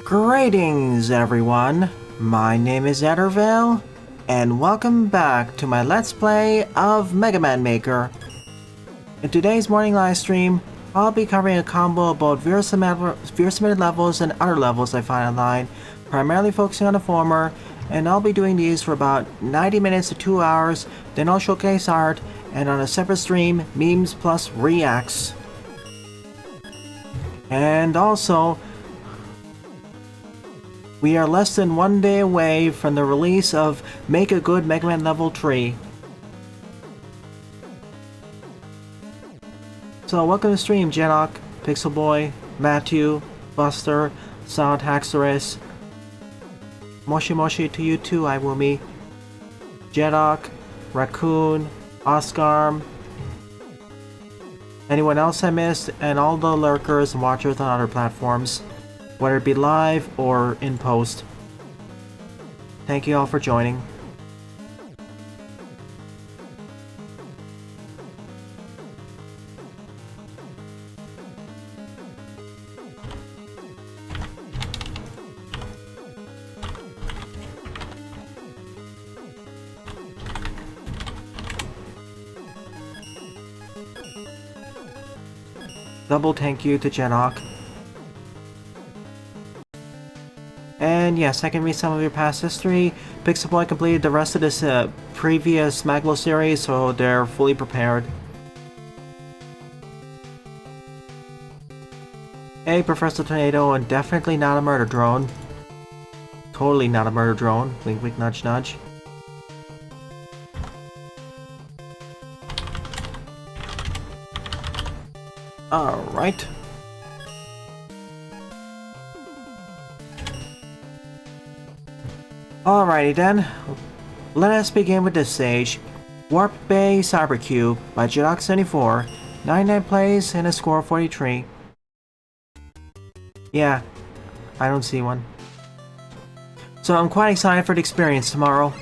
Greetings everyone, my name is Edervale, and welcome back to my Let's Play of Mega Man Maker. In today's morning live stream, I'll be covering a combo of both viewer submitted levels and other levels I find online, primarily focusing on the former, and I'll be doing these for about 90 minutes to 2 hours, then I'll showcase art, and on a separate stream, memes plus reacts. And also, we are less than 1 day away from the release of Make a Good Mega Man Level 3. So welcome to the stream, Jedok, Pixel Boy, Matthew, Buster, Sound Haxorus, Moshi Moshi to you too, Iwumi, Jedok, Raccoon, Oscar, anyone else I missed, and all the lurkers and watchers on other platforms, whether it be live or in post. Thank you all for joining. Double thank you to Jedok. And yes, I can read some of your past history. Pixel Boy completed the rest of this previous Maglo series, so they're fully prepared. Hey, Professor Tornado, and definitely not a murder drone. Totally not a murder drone. Wink wink nudge nudge. Alright. Alrighty then, let us begin with this stage. Warp Bay Cybercube by Jedok74, 99 plays and a score of 43. Yeah, I don't see one. So I'm quite excited for the experience tomorrow.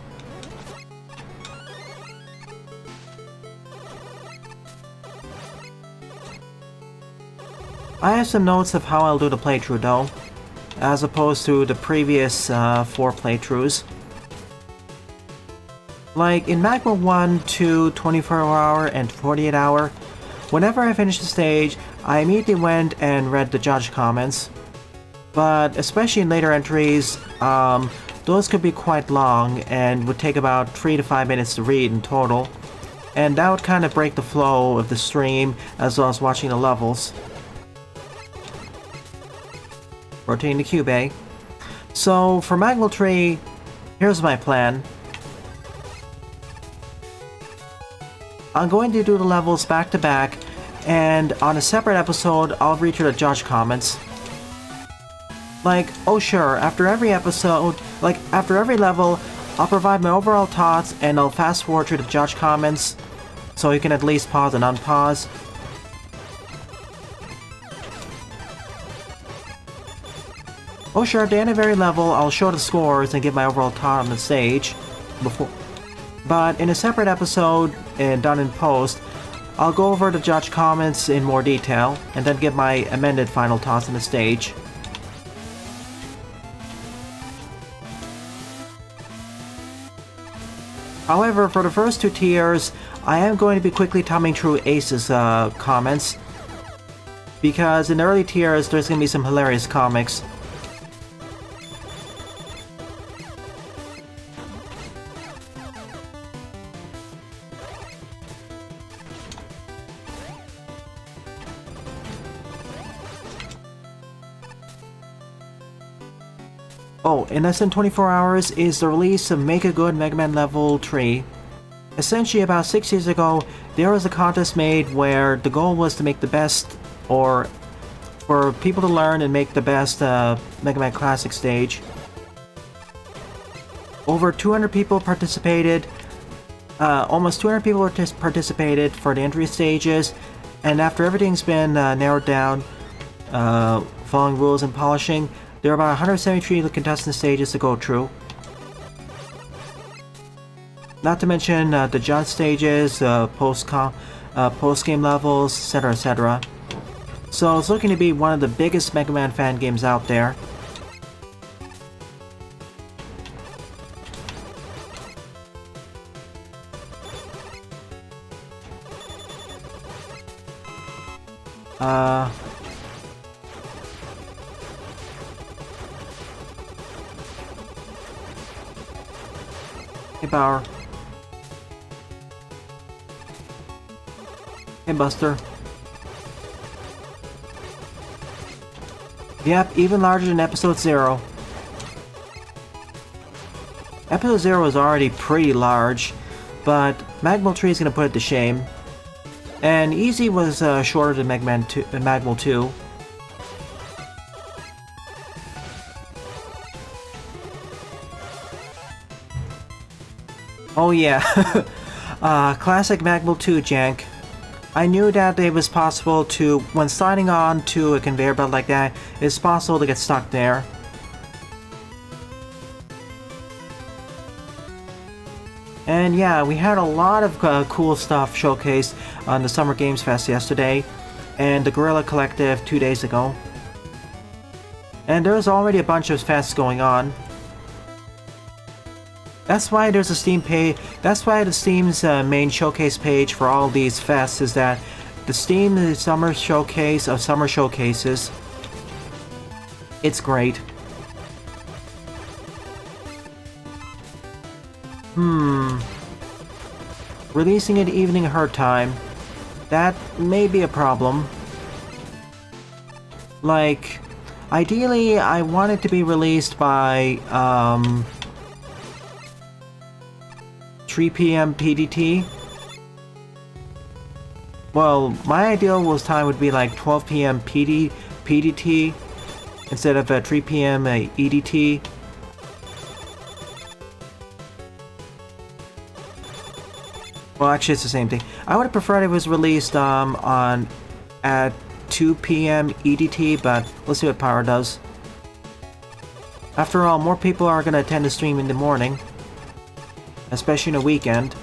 I have some notes of how I'll do the playthrough though, as opposed to the previous 4 playthroughs. Like in Magma 1, 2, 24-hour, and 48-hour, whenever I finished the stage, I immediately went and read the judge comments. But especially in later entries, those could be quite long and would take about 3 to 5 minutes to read in total. And that would kind of break the flow of the stream as well as watching the levels. Rotating the cube, eh? So, for Magma 3, here's my plan. I'm going to do the levels back to back, and on a separate episode, I'll read through the judge comments. Like, oh sure, after every episode, after every level, I'll provide my overall thoughts and I'll fast forward through the judge comments, so you can at least pause and unpause. Oh sure, at the end of every level, I'll show the scores and give my overall thought on the stage. But in a separate episode, and done in post, I'll go over the judge comments in more detail, and then give my amended final thoughts on the stage. However, for the first 2 tiers, I am going to be quickly thumbing through Ace's comments, because in the early tiers, there's going to be some hilarious comics. Oh, in less than 24 hours is the release of Make a Good Mega Man Level 3. Essentially, about 6 years ago, there was a contest made where the goal was to make the best, or for people to learn and make the best Mega Man Classic stage. Over 200 people participated, almost 200 people participated for the entry stages, and after everything's been narrowed down, following rules and polishing, there are about 173 contestant stages to go through. Not to mention the judge stages, post-game levels, etc, etc. So it's looking to be one of the biggest Mega Man fan games out there. Uh... Hey, Bauer. Hey, Buster. Yep, even larger than Episode 0. Episode 0 is already pretty large, but Magmal 3 is going to put it to shame. And Easy was shorter than Magmal 2. Oh yeah, classic Magmal 2 jank. I knew that it was possible to, when sliding on to a conveyor belt like that, it's possible to get stuck there. And yeah, we had a lot of cool stuff showcased on the Summer Games Fest yesterday, and the Guerrilla Collective 2 days ago. And there's already a bunch of fests going on. That's why there's a Steam page. That's why the Steam's main showcase page for all these fests is that the Steam Summer Showcase of Summer Showcases. It's great. Releasing it evening her time. That may be a problem. Like, ideally, I want it to be released by 3 p.m. PDT. Well, my ideal time would be like 12 p.m. PDT instead of 3 p.m. EDT. Well, actually, it's the same thing. I would have preferred it was released at 2 p.m. EDT, but we'll see what Power does. After all, more people are going to attend the stream in the morning. Especially in a weekend.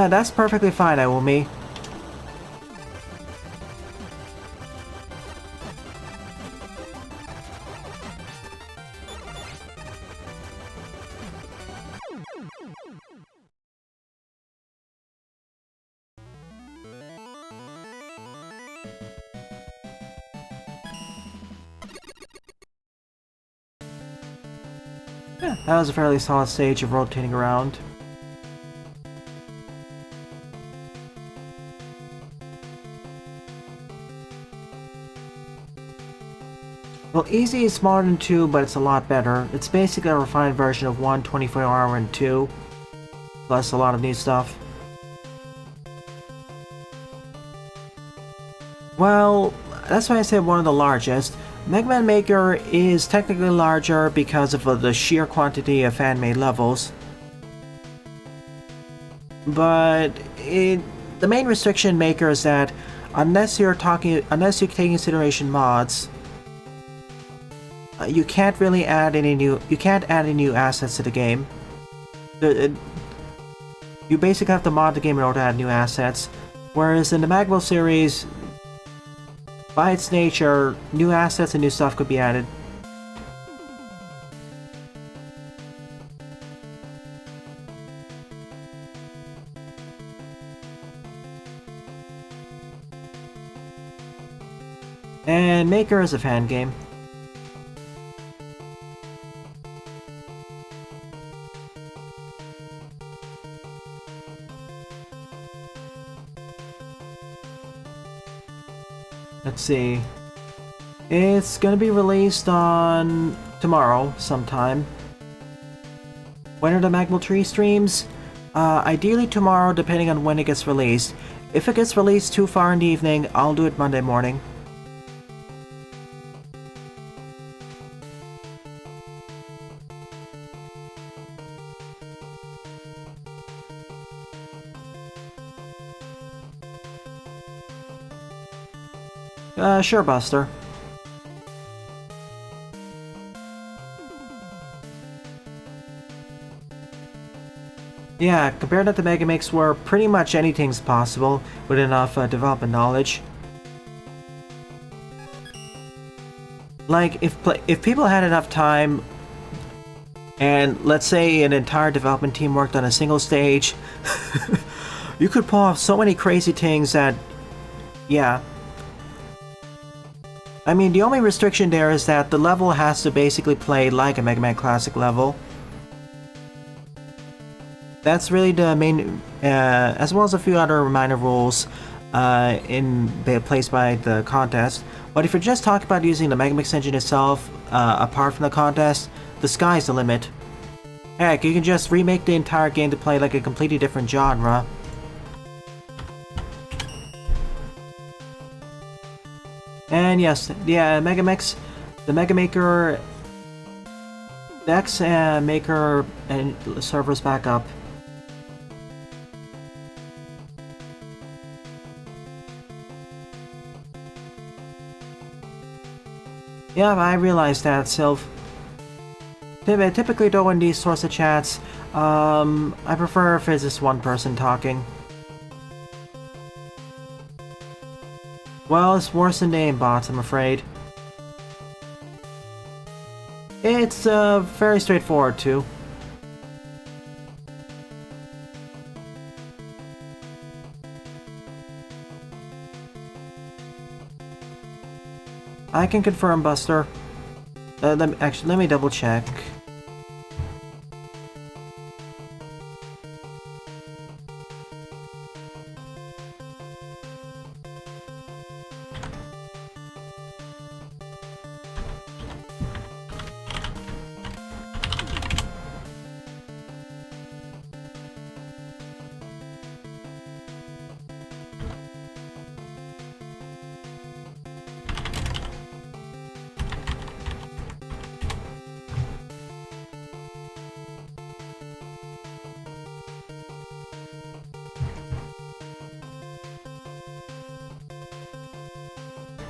That's perfectly fine, Iwumi. Yeah, that was a fairly solid stage of rotating around. Well, Easy is smaller than 2, but it's a lot better. It's basically a refined version of 1, 24-hour, and 2. Plus a lot of new stuff. Well, that's why I said one of the largest. Mega Man Maker is technically larger because of the sheer quantity of fan-made levels. But the main restriction in Maker is that unless you take into consideration mods, you can't really add any new assets to the game. You basically have to mod the game in order to add new assets. Whereas in the Magwell series, by its nature, new assets and new stuff could be added. And Maker is a fan game. Let's see. It's gonna be released on tomorrow sometime. When are the Magmal Tree streams? Ideally tomorrow, depending on when it gets released. If it gets released too far in the evening, I'll do it Monday morning. Sure, Buster. Yeah, compared to the Megamix where pretty much anything's possible with enough development knowledge. Like, if people had enough time, and let's say an entire development team worked on a single stage, you could pull off so many crazy things that, yeah. I mean, the only restriction there is that the level has to basically play like a Mega Man Classic level. That's really the main, as well as a few other minor rules placed by the contest. But if you're just talking about using the Megamix engine itself, apart from the contest, the sky's the limit. Heck, you can just remake the entire game to play like a completely different genre. And yes, yeah, Megamix, the Mega Maker, the X Maker and servers back up. Yeah, I realize that, Sylph. Typically though in these sorts of chats, I prefer if it's just one person talking. Well, it's worse than the aimbots, I'm afraid. It's very straightforward too. I can confirm, Buster. Let me double check.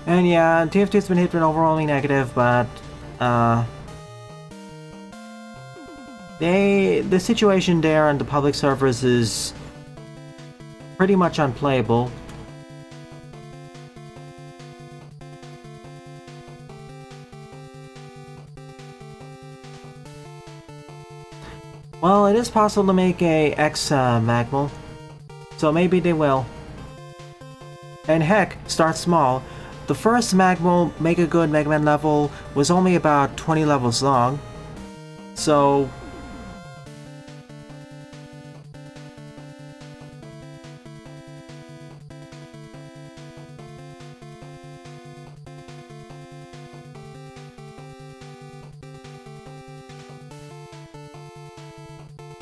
And yeah, TF2's been hit with an overwhelming negative, but the situation there on the public servers is pretty much unplayable. Well, it is possible to make a X Magmal, so maybe they will. And heck, start small. The first Magmal Make a Good Mega Man level was only about 20 levels long, so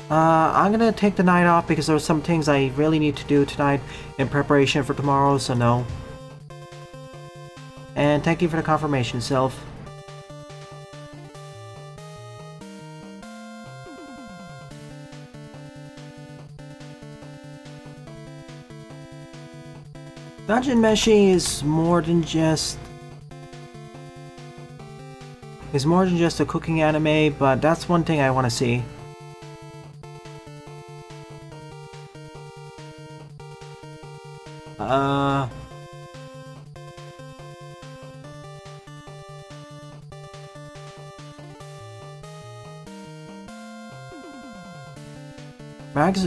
I'm gonna take the night off because there are some things I really need to do tonight in preparation for tomorrow, so no. And thank you for the confirmation, Sylph. Dungeon Meshi is more than just a cooking anime, but that's one thing I want to see.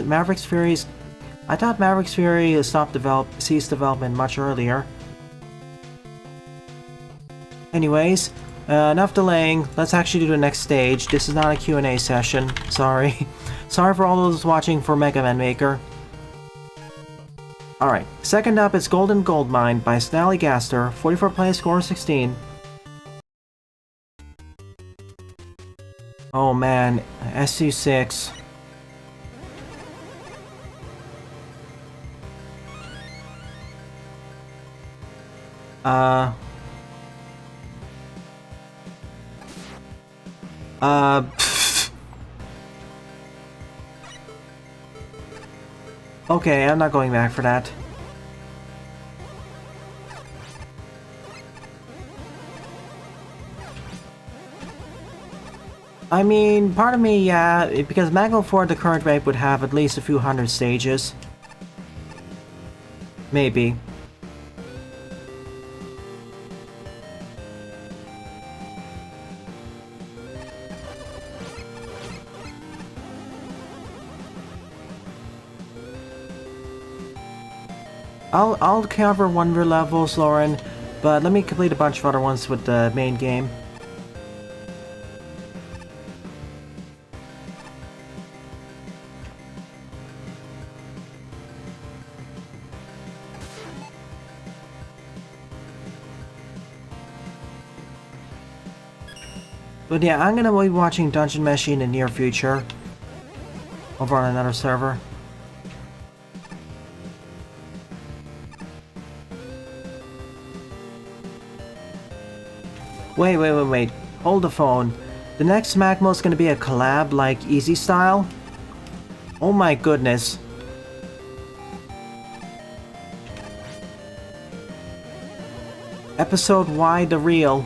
Maverick's Fury's... I thought Maverick's Fury ceased development much earlier. Anyways, enough delaying. Let's actually do the next stage. This is not a Q&A session. Sorry. Sorry for all those watching for Mega Man Maker. Alright, second up is Golden Gold Mine by Snally Gaster, 44 play score 16. Oh man, SU6. Okay, I'm not going back for that. I mean, part of me, yeah, because Magma 4 at the current rate would have at least a few hundred stages. Maybe. I'll cover wonder levels, Lauren, but let me complete a bunch of other ones with the main game. But yeah, I'm gonna be watching Dungeon Meshi in the near future. Over on another server. Wait. Hold the phone. The next Magmo is gonna be a collab like Easy Style? Oh my goodness. Episode Y the Real.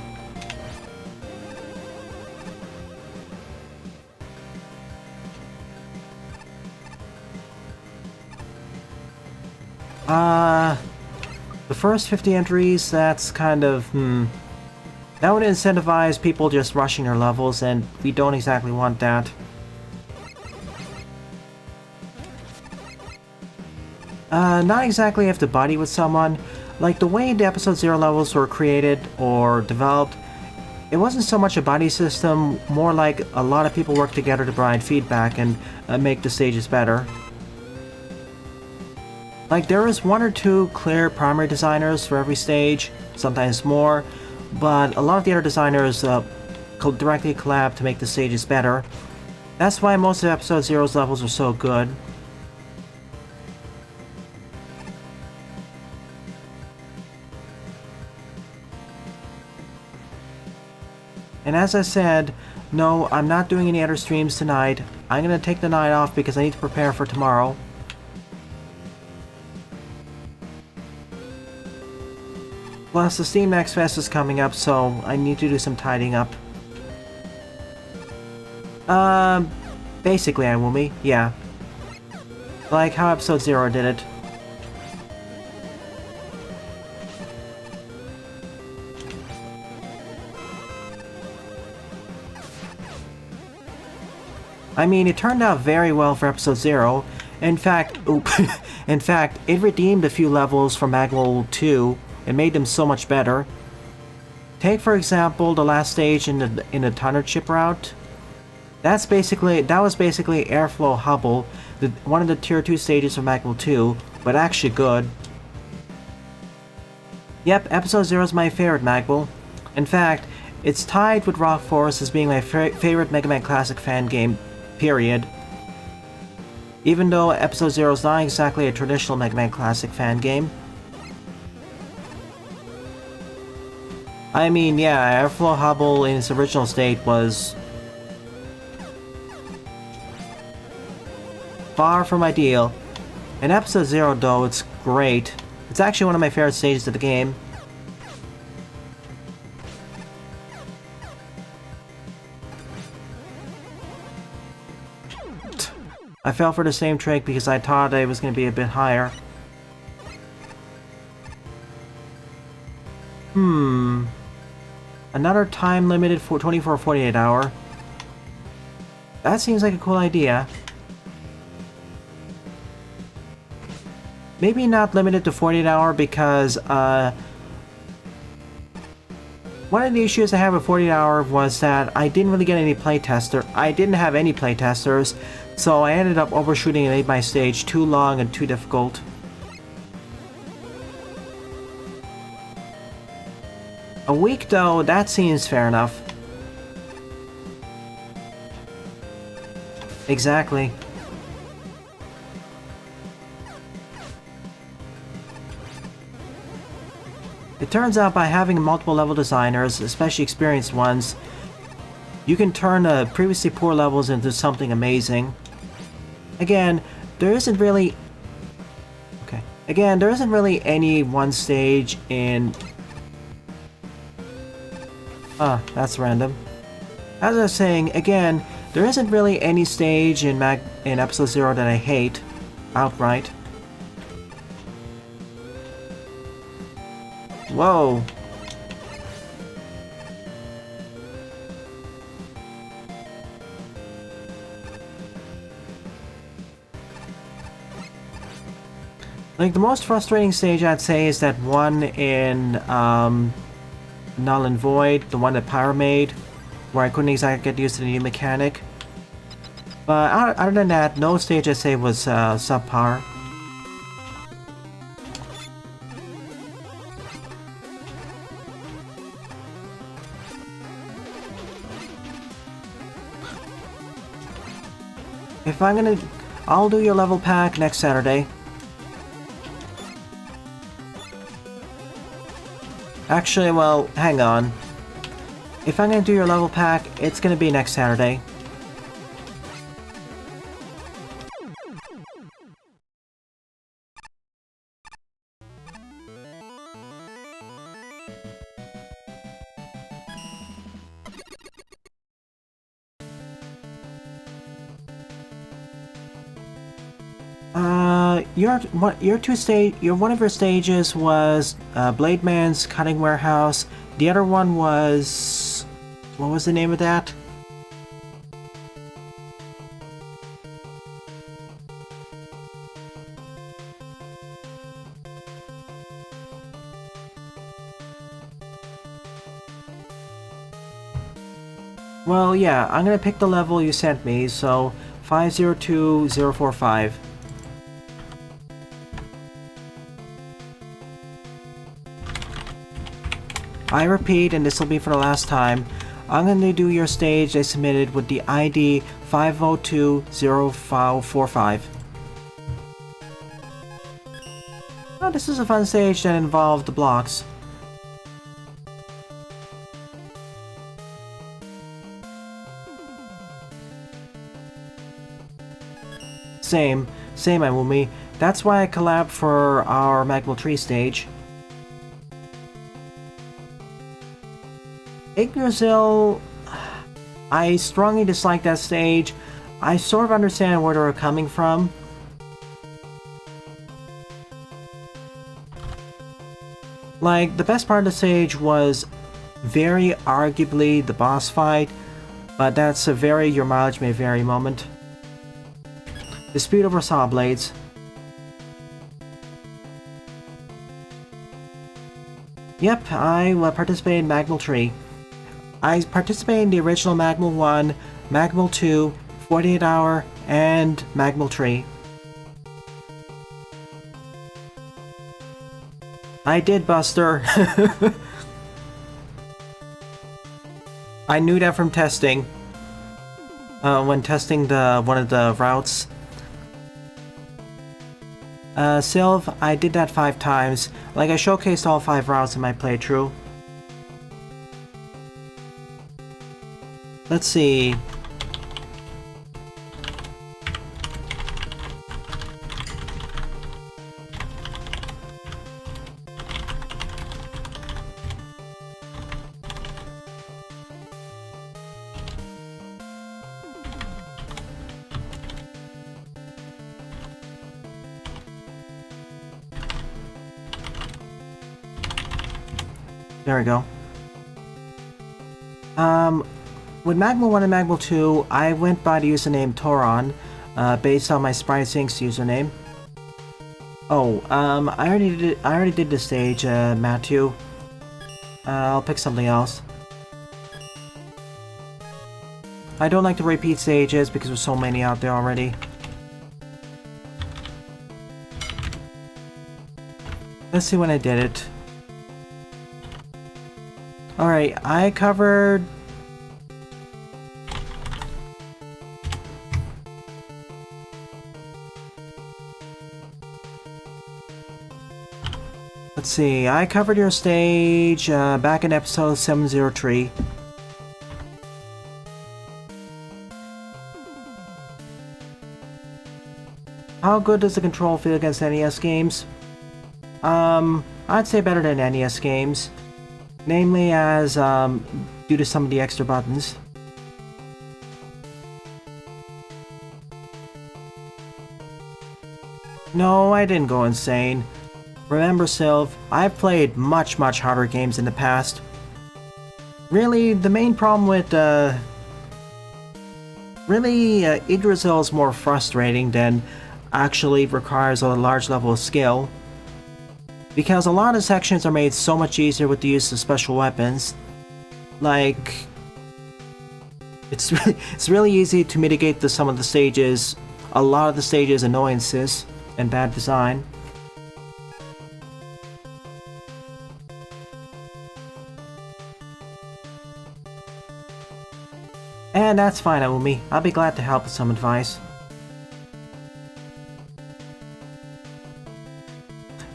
The first 50 entries, that's kind of, That would incentivize people just rushing their levels, and we don't exactly want that. Not exactly have to buddy with someone. Like, the way the Episode 0 levels were created or developed, it wasn't so much a buddy system, more like a lot of people work together to provide feedback and make the stages better. Like, there is one or two clear primary designers for every stage, sometimes more, but a lot of the other designers directly collab to make the stages better. That's why most of Episode Zero's levels are so good. And as I said, no, I'm not doing any other streams tonight. I'm gonna take the night off because I need to prepare for tomorrow. Plus, the Steam Next Fest is coming up, so I need to do some tidying up. Basically, Iwumi, yeah. Like how Episode 0 did it. I mean, it turned out very well for Episode 0. In fact, it redeemed a few levels from Magma 2 and made them so much better. Take, for example, the last stage in the Thunder Chip route. That was basically Airflow Hubble, one of the Tier 2 stages of Magma 2, but actually good. Yep, Episode 0 is my favorite Magma. In fact, it's tied with Rock Force as being my favorite Mega Man Classic fan game, period. Even though Episode 0 is not exactly a traditional Mega Man Classic fan game. I mean, yeah, Airflow Hubble in its original state was far from ideal. In Episode 0, though, it's great. It's actually one of my favorite stages of the game. I fell for the same trick because I thought it was going to be a bit higher. Another time-limited for 24-48 hour. That seems like a cool idea. Maybe not limited to 48 hour because, one of the issues I had with 48 hour was that I didn't really get any playtester. I didn't have any playtesters, so I ended up overshooting and made my stage too long and too difficult. A week though, that seems fair enough. Exactly. It turns out by having multiple level designers, especially experienced ones, you can turn previously poor levels into something amazing. Again, there isn't really any one stage in... that's random. As I was saying, again, there isn't really any stage in Episode 0 that I hate outright. Whoa. Like, the most frustrating stage I'd say is that one in Null and Void, the one that Pyro made, where I couldn't exactly get used to the new mechanic. But other than that, no stage I say was subpar. If I'm gonna... I'll do your level pack next Saturday. Actually, well, hang on. If I'm gonna do your level pack, it's gonna be next Saturday. One of your stages was Blade Man's Cutting Warehouse. The other one was... what was the name of that? Well, yeah, I'm gonna pick the level you sent me, so 502045. I repeat, and this will be for the last time, I'm going to do your stage I submitted with the ID 5020545. Oh, this is a fun stage that involved the blocks. Same, Amumi. That's why I collabed for our Magmal Tree stage. Yggdrasil, I strongly dislike that stage. I sort of understand where they're coming from. Like, the best part of the stage was very arguably the boss fight, but that's a very your mileage may vary moment. Dispute over saw blades. Yep, I participated in Magmal Tree. I participated in the original Magmal 1, Magmal 2, 48 Hour, and Magmal Tree. I did, Buster. I knew that from testing. When testing one of the routes. Sylv, I did that 5 times. Like, I showcased all 5 routes in my playthrough. Let's see. There we go. With Magmal 1 and Magmal 2, I went by the username Toron, based on my SpriteSyncs username. Oh, I already did this stage, Matthew. I'll pick something else. I don't like to repeat stages because there's so many out there already. Let's see when I did it. Alright, I covered... Let's see, I covered your stage back in episode 703. How good does the control feel against NES games? I'd say better than NES games. Namely as, due to some of the extra buttons. No, I didn't go insane. Remember, Sylv, I've played much harder games in the past. Really, the main problem with, Yggdrasil is more frustrating than actually requires a large level of skill. Because a lot of sections are made so much easier with the use of special weapons. Like, it's really easy to mitigate some of the stages, a lot of the stages' annoyances and bad design. And that's fine, Aumi. I'll be glad to help with some advice.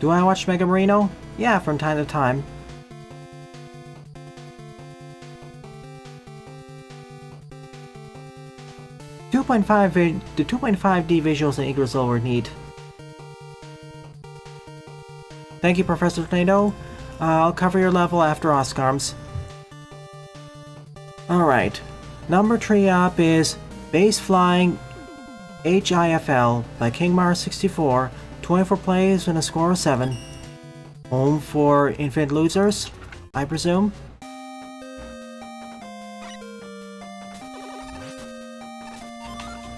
Do I watch Mega Marino? Yeah, from time to time. The 2.5D visuals in Yggdrasil were neat. Thank you, Professor Tornado. I'll cover your level after Oscar's. Alright. Number 3 up is Base Flying HIFL by KingMar64. 24 plays and a score of 7. Home for Infinite Losers, I presume.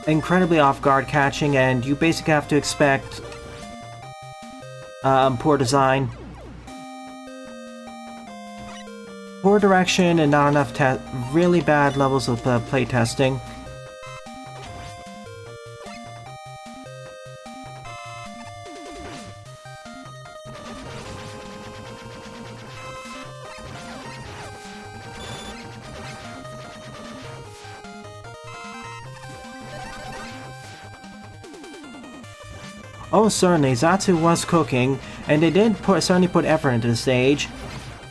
Incredibly off-guard catching, and you basically have to expect poor design, poor direction, and not enough really bad levels of play testing. Oh, certainly, Zatsu was cooking, and they did certainly put effort into the stage.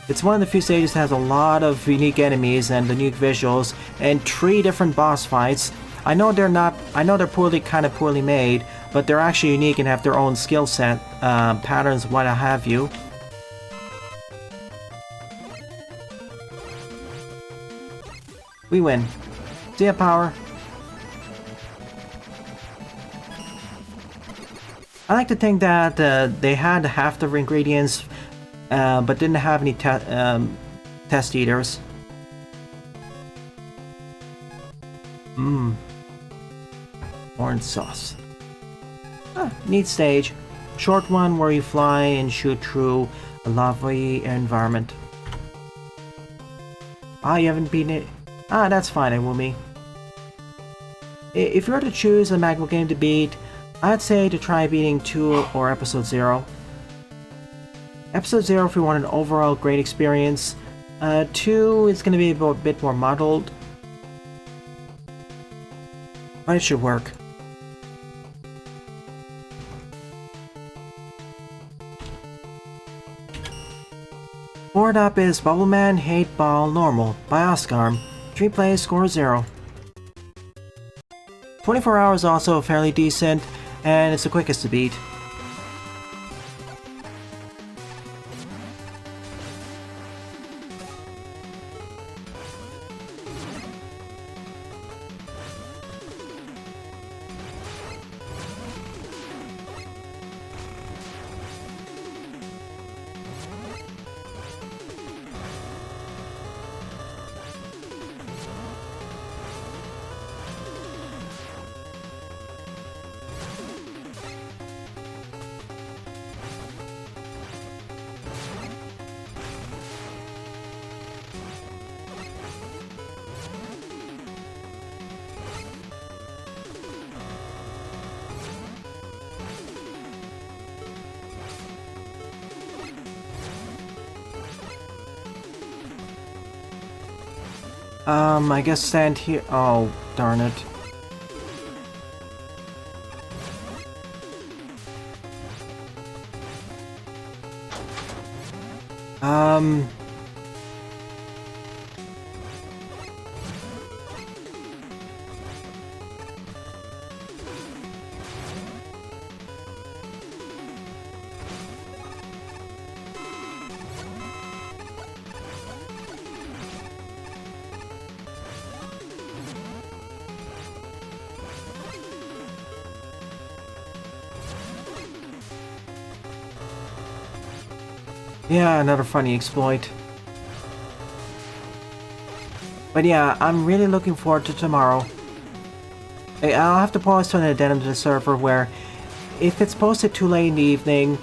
It's one of the few stages that has a lot of unique enemies and unique visuals, and 3 different boss fights. I know they're kind of poorly made, but they're actually unique and have their own skill set, patterns, what have you. We win. See ya, Power. I like to think that they had half the ingredients, but didn't have any test eaters. Orange sauce. Neat stage. Short one where you fly and shoot through a lovely environment. You haven't beaten it? That's fine, Iwumi. If you were to choose a Magma game to beat, I'd say to try beating 2 or Episode 0. Episode 0 if you want an overall great experience. 2 is going to be a bit more muddled, but it should work. Board up is Bubbleman Hate Ball Normal by Oscar. 3 plays, score 0. 24 hours also fairly decent, and it's the quickest to beat. I guess stand here. Oh, darn it. Yeah, another funny exploit. But yeah, I'm really looking forward to tomorrow. I'll have to post an addendum to the server where, if it's posted too late in the evening,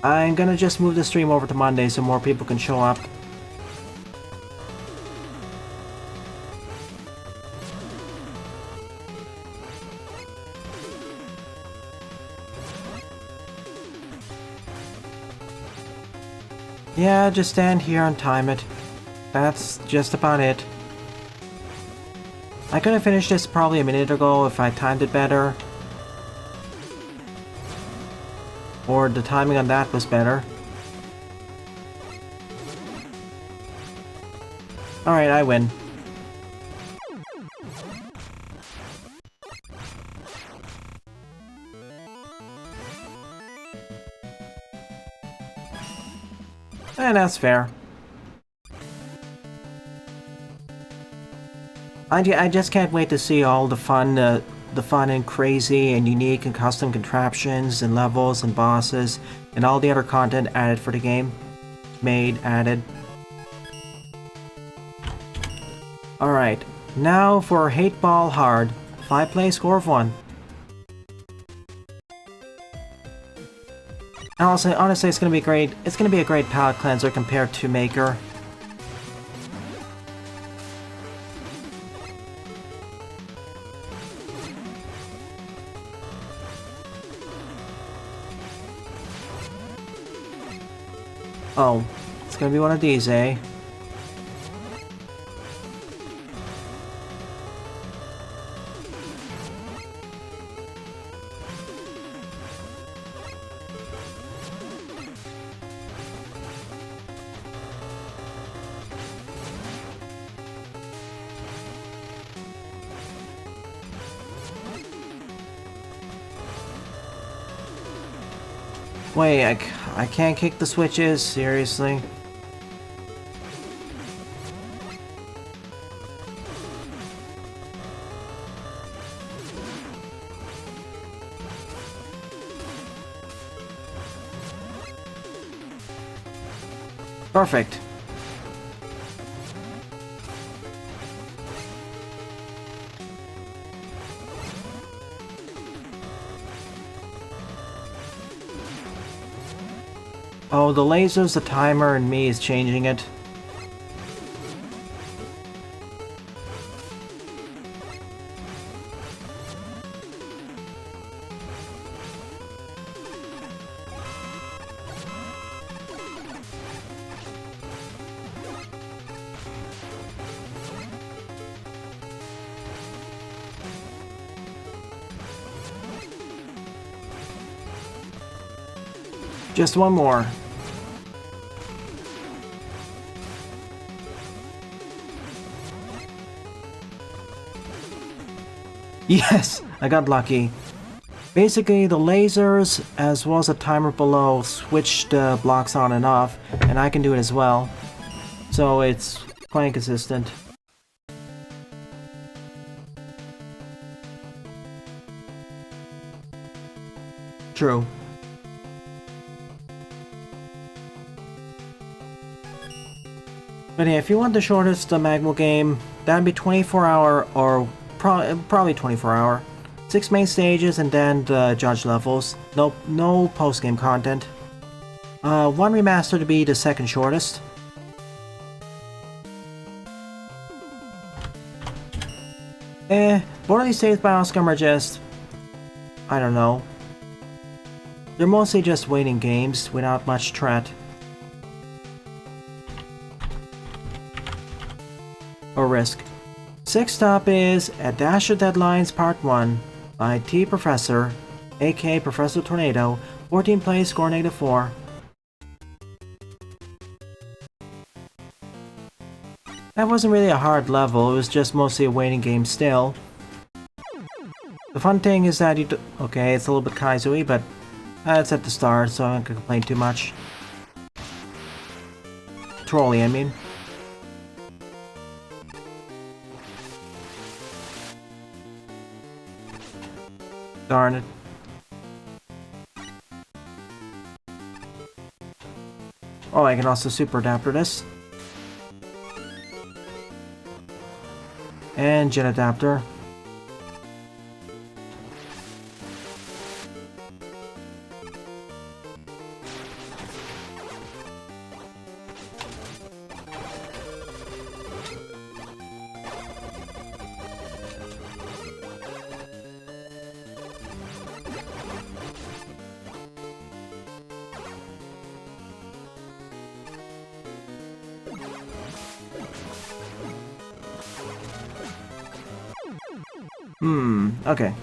I'm gonna just move the stream over to Monday so more people can show up. Yeah, just stand here and time it. That's just about it. I could have finished this probably a minute ago if I timed it better. Or the timing on that was better. Alright, I win. And that's fair. I just can't wait to see all the fun and crazy and unique and custom contraptions and levels and bosses and all the other content added for the game. Added. Alright, now for Hate Ball Hard. 5-play score of 1. And also, honestly, it's gonna be great. It's gonna be a great palate cleanser compared to Maker. Oh, it's gonna be one of these, eh? Wait, I can't kick the switches? Seriously? Perfect. Oh, the lasers, the timer, and me is changing it. Just one more. Yes, I got lucky. Basically, the lasers, as well as the timer below, switch the blocks on and off, and I can do it as well. So it's quite consistent. True. But yeah, if you want the shortest Magma game, that'd be 24-hour or probably 24-hour. 6 main stages and then the judge levels. No post-game content. One remaster to be the second shortest. Borderlands Saves by Oscar are just... I don't know. They're mostly just waiting games without much threat. Or risk. Sixth up is A Dash of Deadlines Part 1 by T Professor, aka Professor Tornado, 14 plays, score -4. That wasn't really a hard level, it was just mostly a waiting game still. The fun thing is that okay, it's a little bit Kaizo-y, but it's at the start, so I'm not gonna complain too much. Trolly, I mean. Darn it. Oh, I can also super adapter this. And jet adapter. Okay.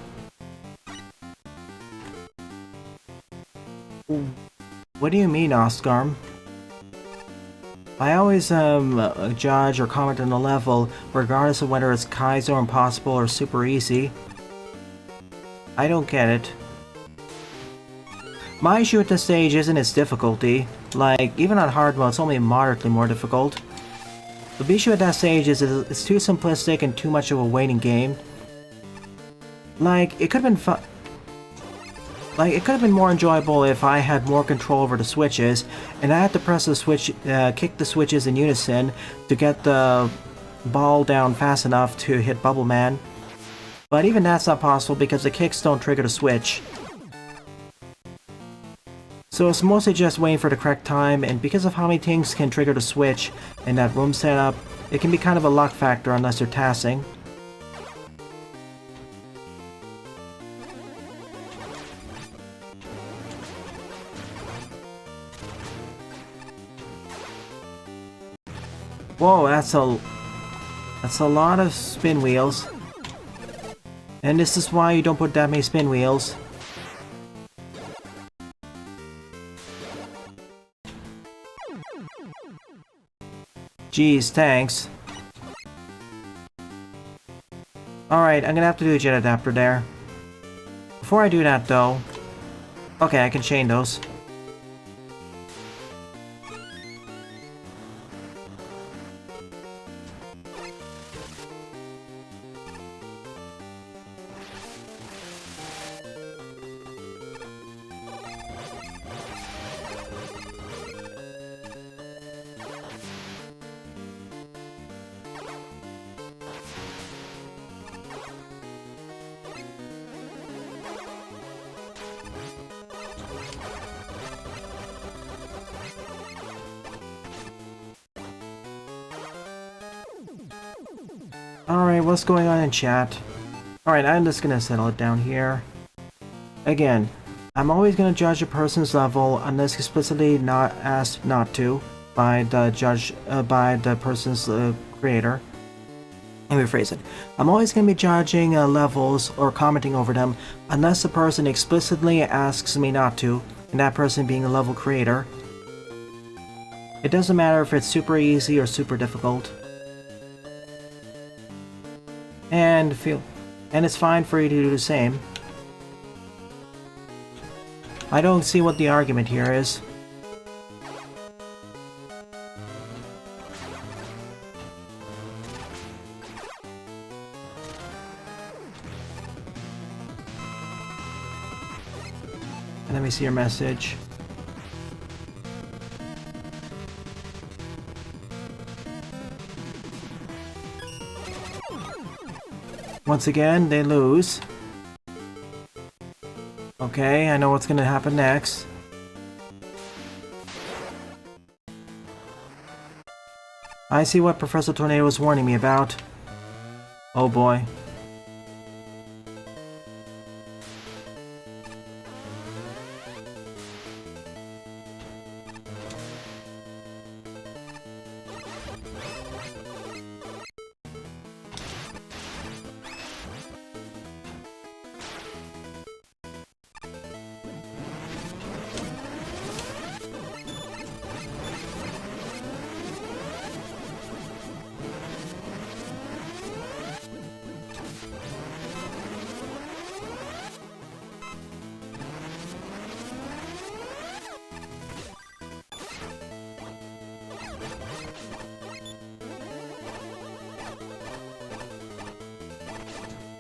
What do you mean, Oscar? I always judge or comment on a level, regardless of whether it's Kaizo, impossible, or super easy. I don't get it. My issue with this stage isn't its difficulty. Like, even on hard mode, it's only moderately more difficult. The issue with that stage is it's too simplistic and too much of a waiting game. Like, it could have been fun. Like, it could have been more enjoyable if I had more control over the switches, and I had to press the switch, kick the switches in unison to get the ball down fast enough to hit Bubble Man. But even that's not possible because the kicks don't trigger the switch. So it's mostly just waiting for the correct time, and because of how many things can trigger the switch in that room setup, it can be kind of a luck factor unless you're tassing. Whoa, that's a lot of spin wheels. And this is why you don't put that many spin wheels. Geez, thanks. Alright, I'm gonna have to do a jet adapter there. Before I do that though... Okay, I can chain those. Alright, what's going on in chat? Alright, I'm just gonna settle it down here. Again, I'm always gonna judge a person's level unless explicitly not asked not to by the person's creator. Let me rephrase it. I'm always gonna be judging levels or commenting over them unless the person explicitly asks me not to, and that person being a level creator. It doesn't matter if it's super easy or super difficult. And it's fine for you to do the same. I don't see what the argument here is. And let me see your message. Once again, they lose. Okay, I know what's gonna happen next. I see what Professor Tornado was warning me about. Oh boy.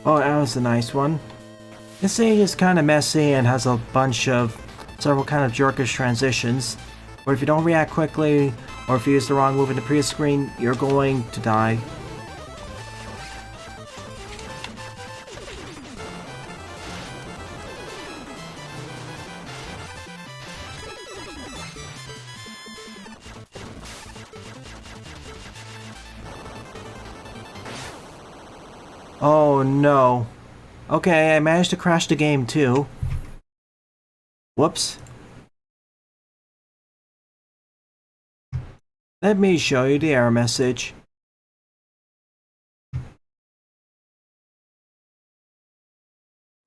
Oh, that was a nice one. This stage is kind of messy and has a bunch of several kind of jerkish transitions. Or if you don't react quickly, or if you use the wrong move in the previous screen, you're going to die. Oh no. Okay, I managed to crash the game too. Whoops. Let me show you the error message.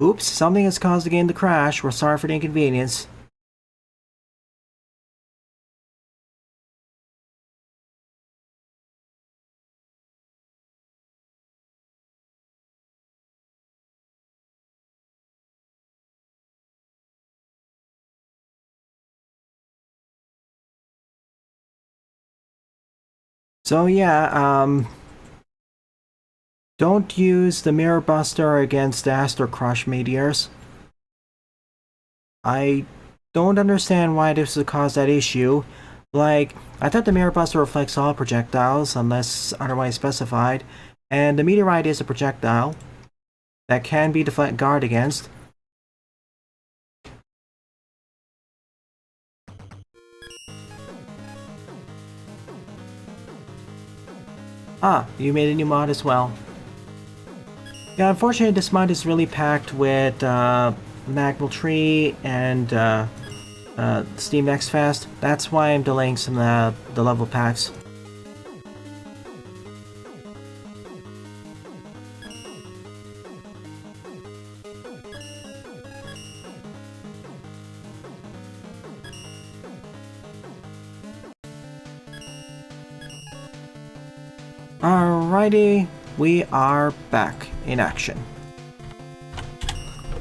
Oops, something has caused the game to crash. We're sorry for the inconvenience. So yeah, don't use the Mirror Buster against Astro Crush meteors. I don't understand why this would cause that issue. Like, I thought the Mirror Buster reflects all projectiles, unless otherwise specified, and the meteorite is a projectile that can be guard against. Ah, you made a new mod as well. Yeah, unfortunately this mod is really packed with Magmal Tree and Steam Next Fest. That's why I'm delaying some of the level packs. Alrighty, we are back in action.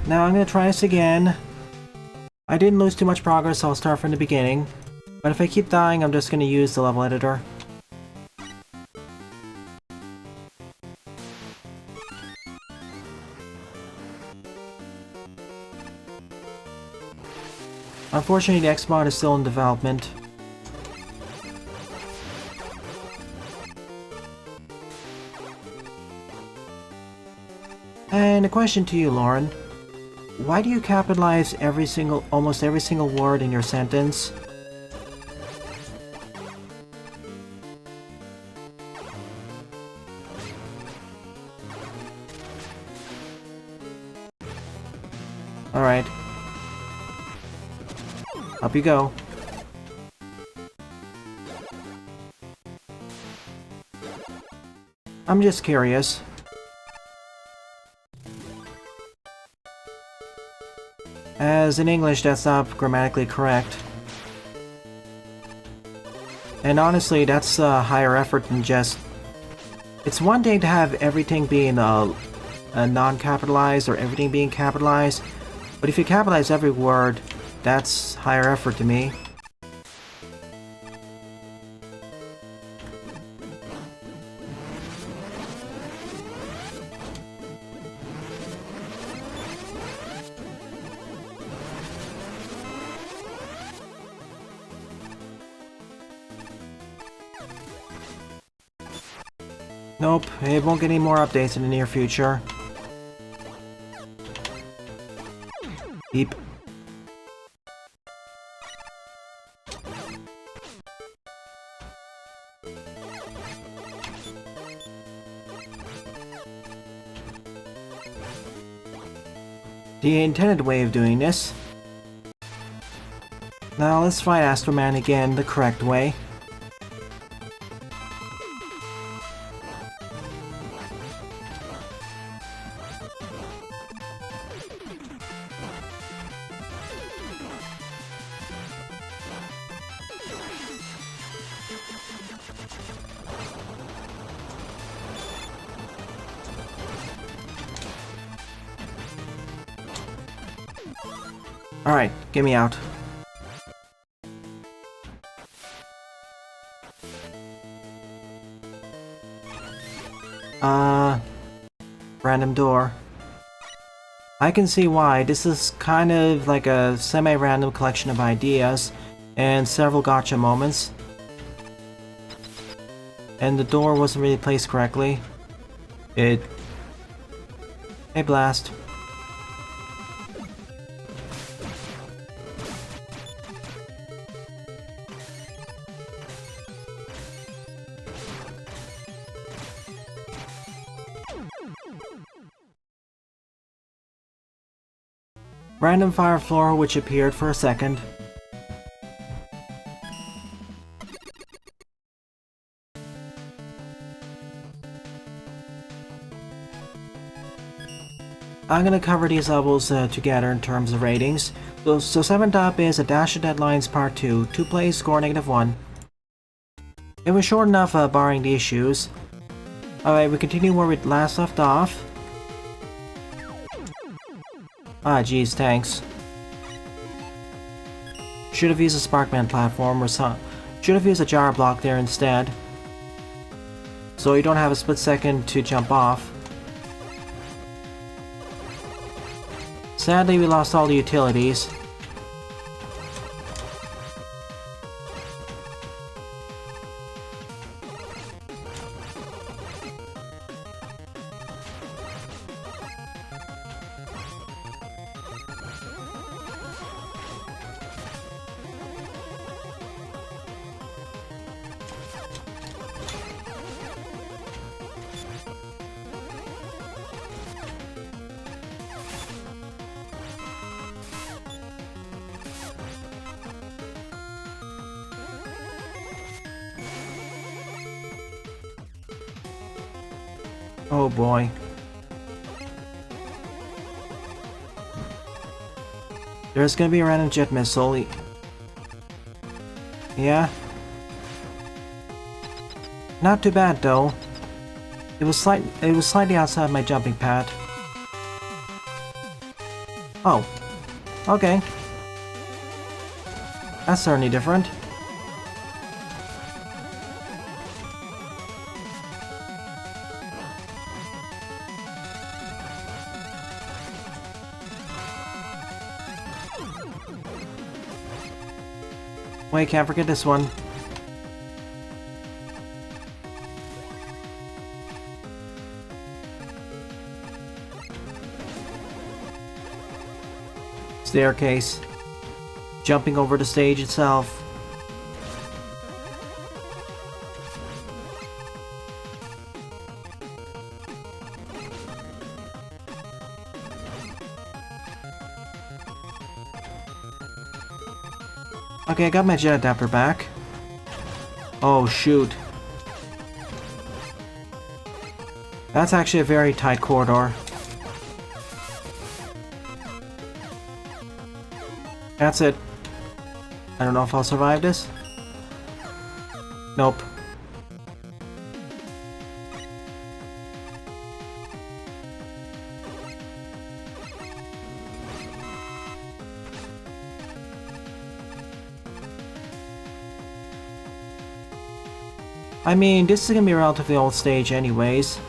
Now I'm gonna try this again. I didn't lose too much progress, so I'll start from the beginning. But if I keep dying, I'm just gonna use the level editor. Unfortunately, the X mod is still in development. And a question to you, Lauren. Why do you capitalize almost every single word in your sentence? Alright. Up you go. I'm just curious. As in English, that's not grammatically correct. And honestly, that's a higher effort than just... It's one thing to have everything being non-capitalized or everything being capitalized, but if you capitalize every word, that's higher effort to me. Nope, it won't get any more updates in the near future. Beep. The intended way of doing this. Now let's fight Astro Man again the correct way. Alright, get me out. Random door. I can see why. This is kind of like a semi-random collection of ideas, and several gotcha moments. And the door wasn't really placed correctly. Hey, blast. Random fire floor which appeared for a second. I'm gonna cover these levels together in terms of ratings. So 7th up is A Dash of Deadlines Part 2, 2 plays, score -1. It was short enough barring the issues. Alright, we continue where we last left off. Ah, geez, thanks. Should have used a Sparkman platform or some. Should have used a jar block there instead. So you don't have a split second to jump off. Sadly, we lost all the utilities. Oh boy. There's gonna be a random jet missile. Yeah. Not too bad though. It was slightly outside my jumping pad. Oh. Okay. That's certainly different. Wait, can't forget this one. Staircase. Jumping over the stage itself. Okay, I got my jet adapter back. Oh, shoot. That's actually a very tight corridor. That's it. I don't know if I'll survive this. Nope. I mean, this is gonna be a relatively old stage anyways.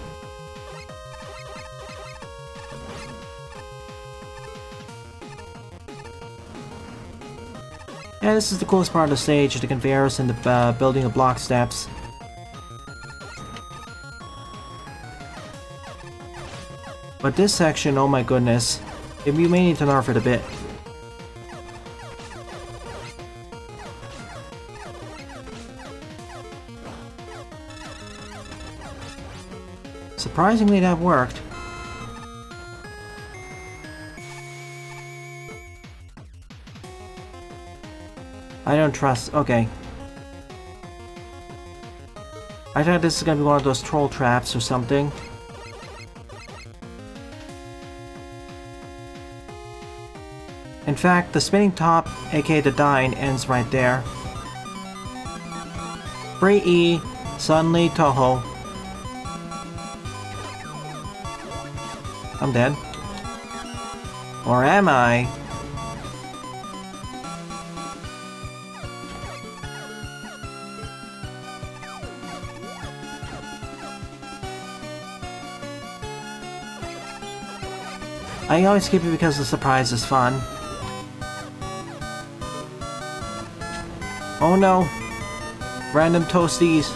Yeah, this is the coolest part of the stage, the conveyors and the building of block steps. But this section, oh my goodness, we may need to nerf it a bit. Surprisingly, that worked. I don't trust. Okay. I thought this is gonna be one of those troll traps or something. In fact, the spinning top, aka the Dine, ends right there. Free E, suddenly Toho. I'm dead. Or am I? I always keep it because the surprise is fun. Oh no! Random toasties.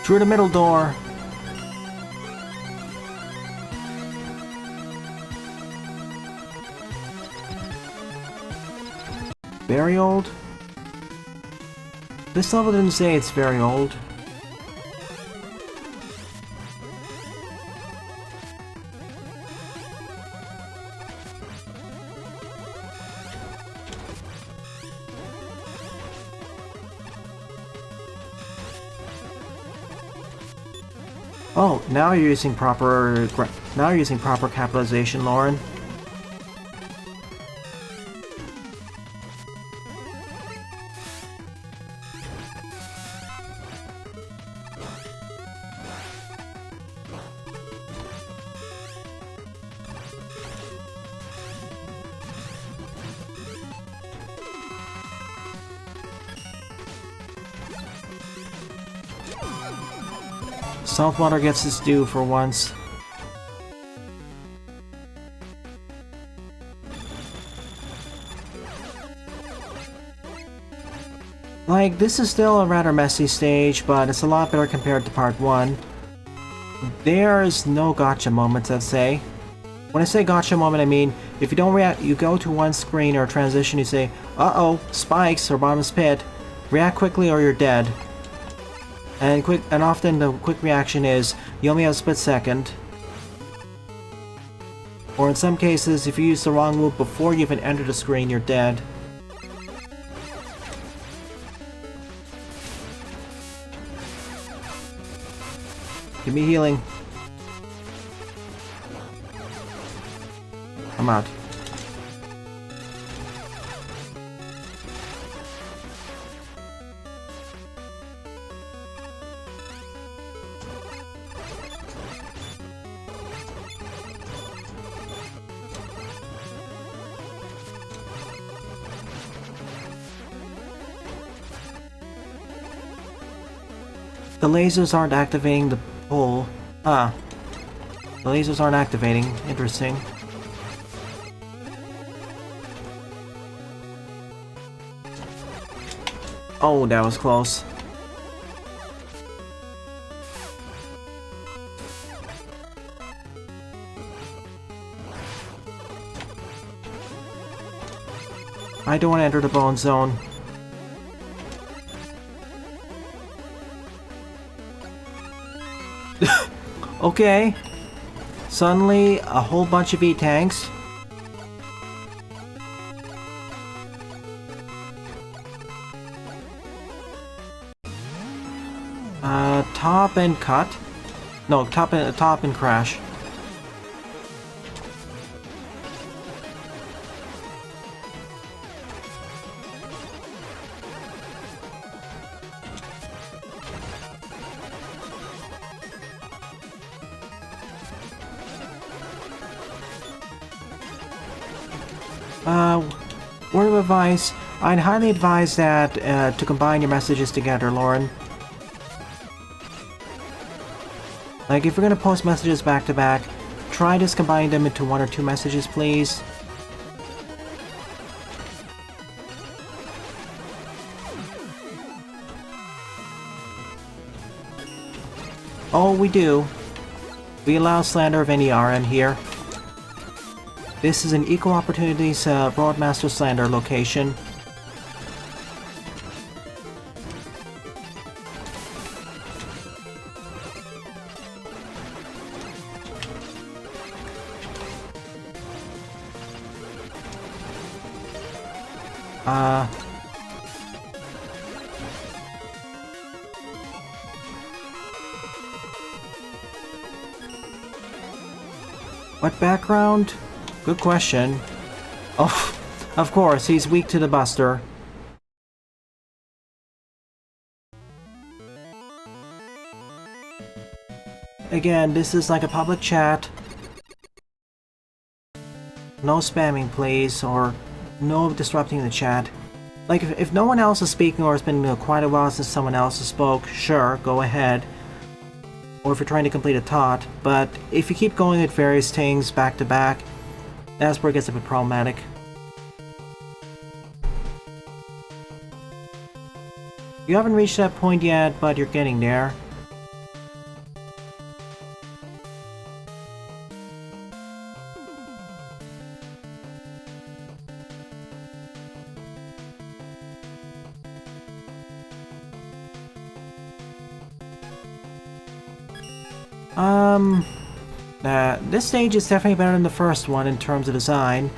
Through the middle door. Very old? This level didn't say it's very old. Oh, now you're using proper capitalization, Lauren. Saltwater gets its due for once. Like, this is still a rather messy stage, but it's a lot better compared to part 1. There's no gotcha moments, I'd say. When I say gotcha moment, I mean, if you don't react, you go to one screen or transition, you say, uh-oh, spikes or bottom's pit, react quickly or you're dead. And often the quick reaction is, you only have a split second. Or in some cases, if you use the wrong move before you even enter the screen, you're dead. Give me healing. I'm out. The lasers aren't activating the pole. Ah. The lasers aren't activating. Interesting. Oh, that was close. I don't want to enter the bone zone. Okay. Suddenly, a whole bunch of E-tanks. Top and cut. No, top and crash. Word of advice, I'd highly advise that to combine your messages together, Lauren. Like, if you're gonna post messages back to back, try just combining them into 1 or 2 messages, please. Oh, we do. We allow slander of any RN here. This is an Equal Opportunities Broadmaster Slander location. What background? Good question. Oh, of course, he's weak to the Buster. Again, this is like a public chat. No spamming, please, or No disrupting the chat. Like, if no one else is speaking or it's been quite a while since someone else has spoke, sure, go ahead. Or if you're trying to complete a thought, but if you keep going at various things back to back, that's where it gets a bit problematic. You haven't reached that point yet, but you're getting there. This stage is definitely better than the first one in terms of design.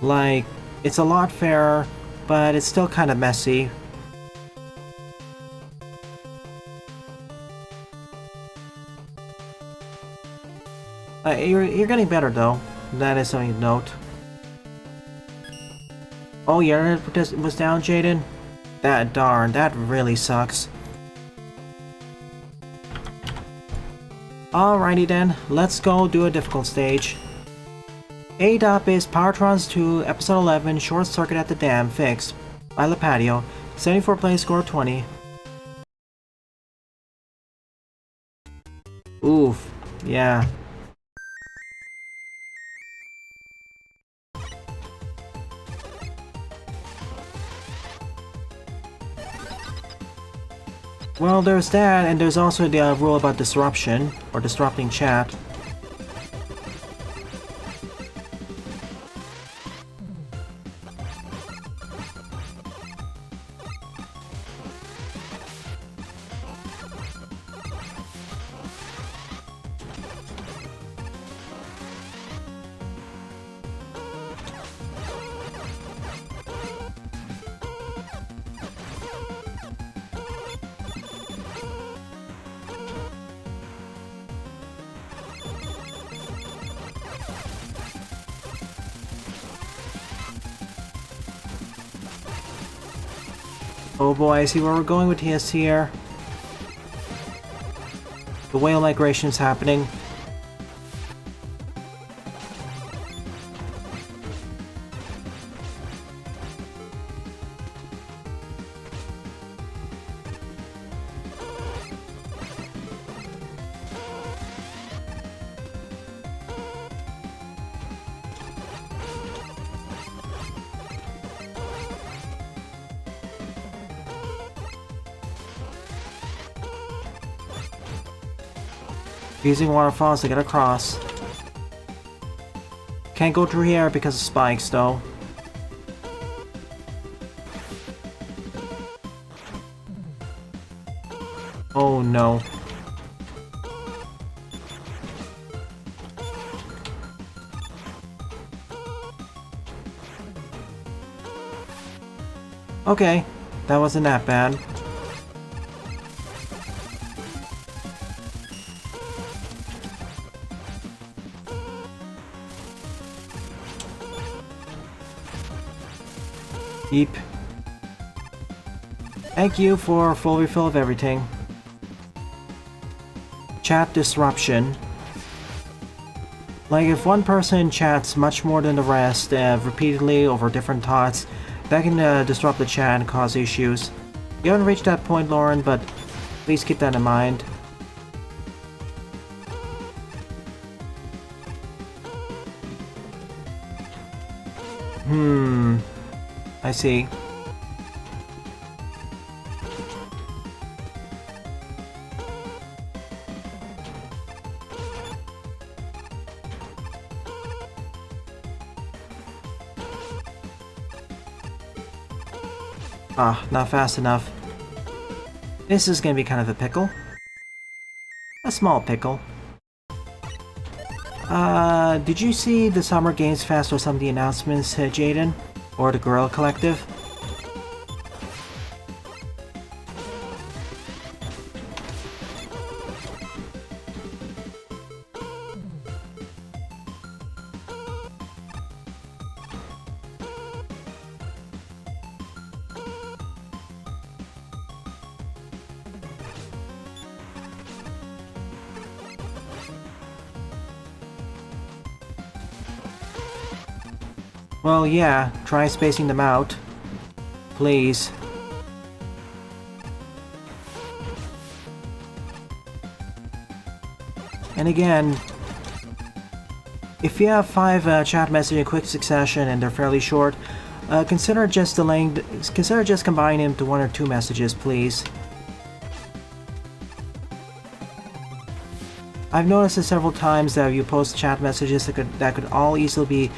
Like, it's a lot fairer, but it's still kind of messy. You're getting better though. That is something to note. Oh, your internet was down, Jaden? That really sucks. Alrighty then, let's go do a difficult stage. A-Dop is Powertrons 2, Episode 11, Short Circuit at the Dam, fixed. By La Patio, 74 play score 20. Oof, yeah. Well, there's that, and there's also the rule about disruption, or disrupting chat. Oh boy, I see where we're going with this here. The whale migration is happening. Using waterfalls to get across. Can't go through here because of spikes, though. Oh no. Okay, that wasn't that bad. Eep. Thank you for a full refill of everything. Chat disruption. Like, if one person chats much more than the rest, repeatedly over different thoughts, that can disrupt the chat and cause issues. You haven't reached that point, Lauren, but please keep that in mind. I see. Ah, not fast enough. This is gonna be kind of a pickle. A small pickle. Did you see the Summer Games Fest or some of the announcements, Jaden? Or the Gorilla Collective? Well, yeah, try spacing them out. Please. And again, if you have 5 chat messages in quick succession and they're fairly short, consider just combining them to 1 or 2 messages, please. I've noticed it several times that you post chat messages that could all easily be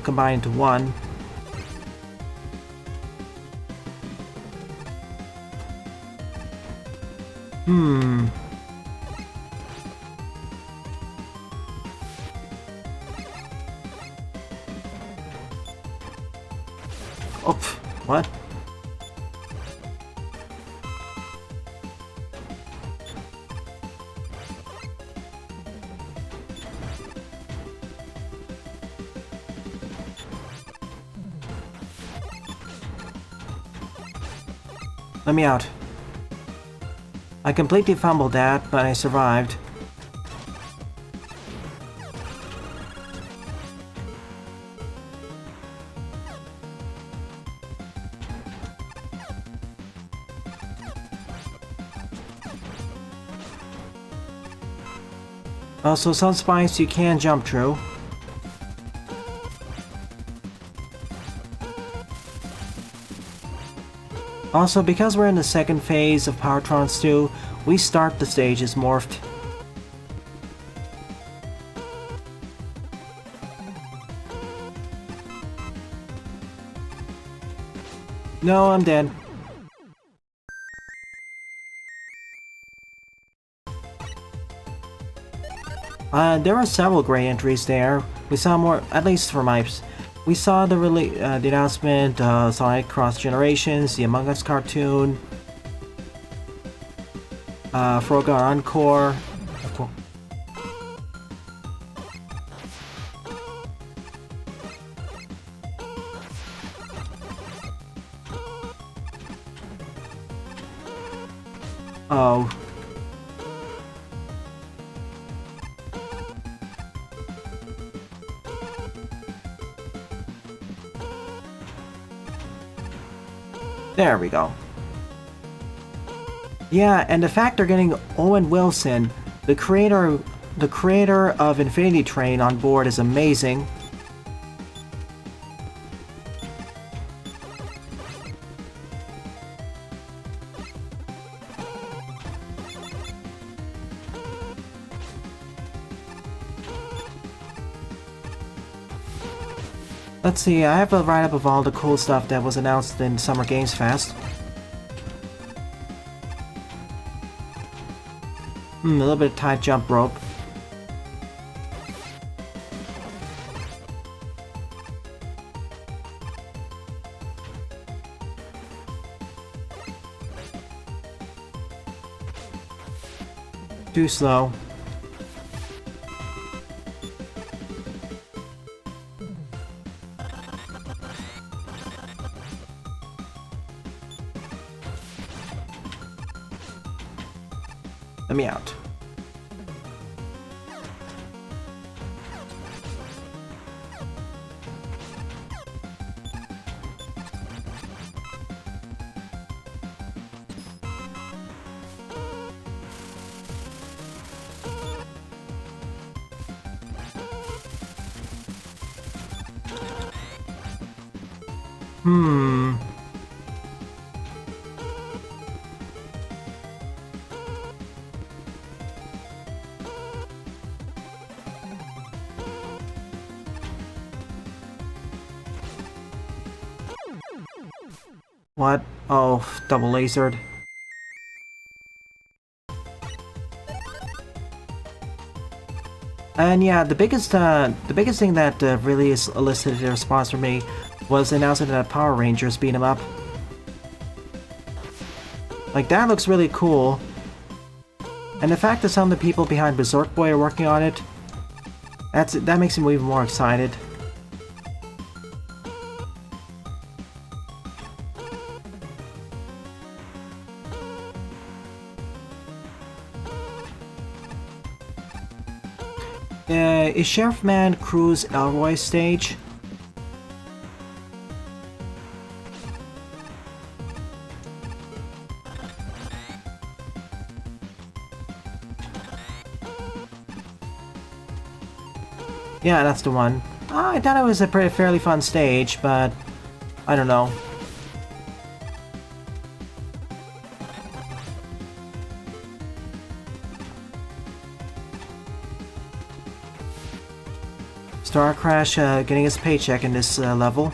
combined into one. Oh, what? Let me out. I completely fumbled that, but I survived. Also, some spikes you can jump through. Also, because we're in the second phase of Powertrons 2, we start the stage as morphed. No, I'm dead. There were several gray entries there. We saw more, at least for my... We saw the announcement, Sonic Cross Generations, the Among Us cartoon, Froga Encore. Oh. There we go. Yeah, and the fact they're getting Owen Wilson, the creator of Infinity Train, on board is amazing. Let's see, I have a write-up of all the cool stuff that was announced in Summer Games Fest. A little bit of tight jump rope. Too slow. Let me out. What? Oh, double lasered. And yeah, the biggest thing that really elicited a response from me was the announcement that Power Rangers beat 'em up. Like, that looks really cool. And the fact that some of the people behind Berserk Boy are working on it, that makes me even more excited. Is Sheriff Man Cruz Elroy's stage? Yeah, that's the one. I thought it was a pretty fairly fun stage, but I don't know. Star Crash getting his paycheck in this level.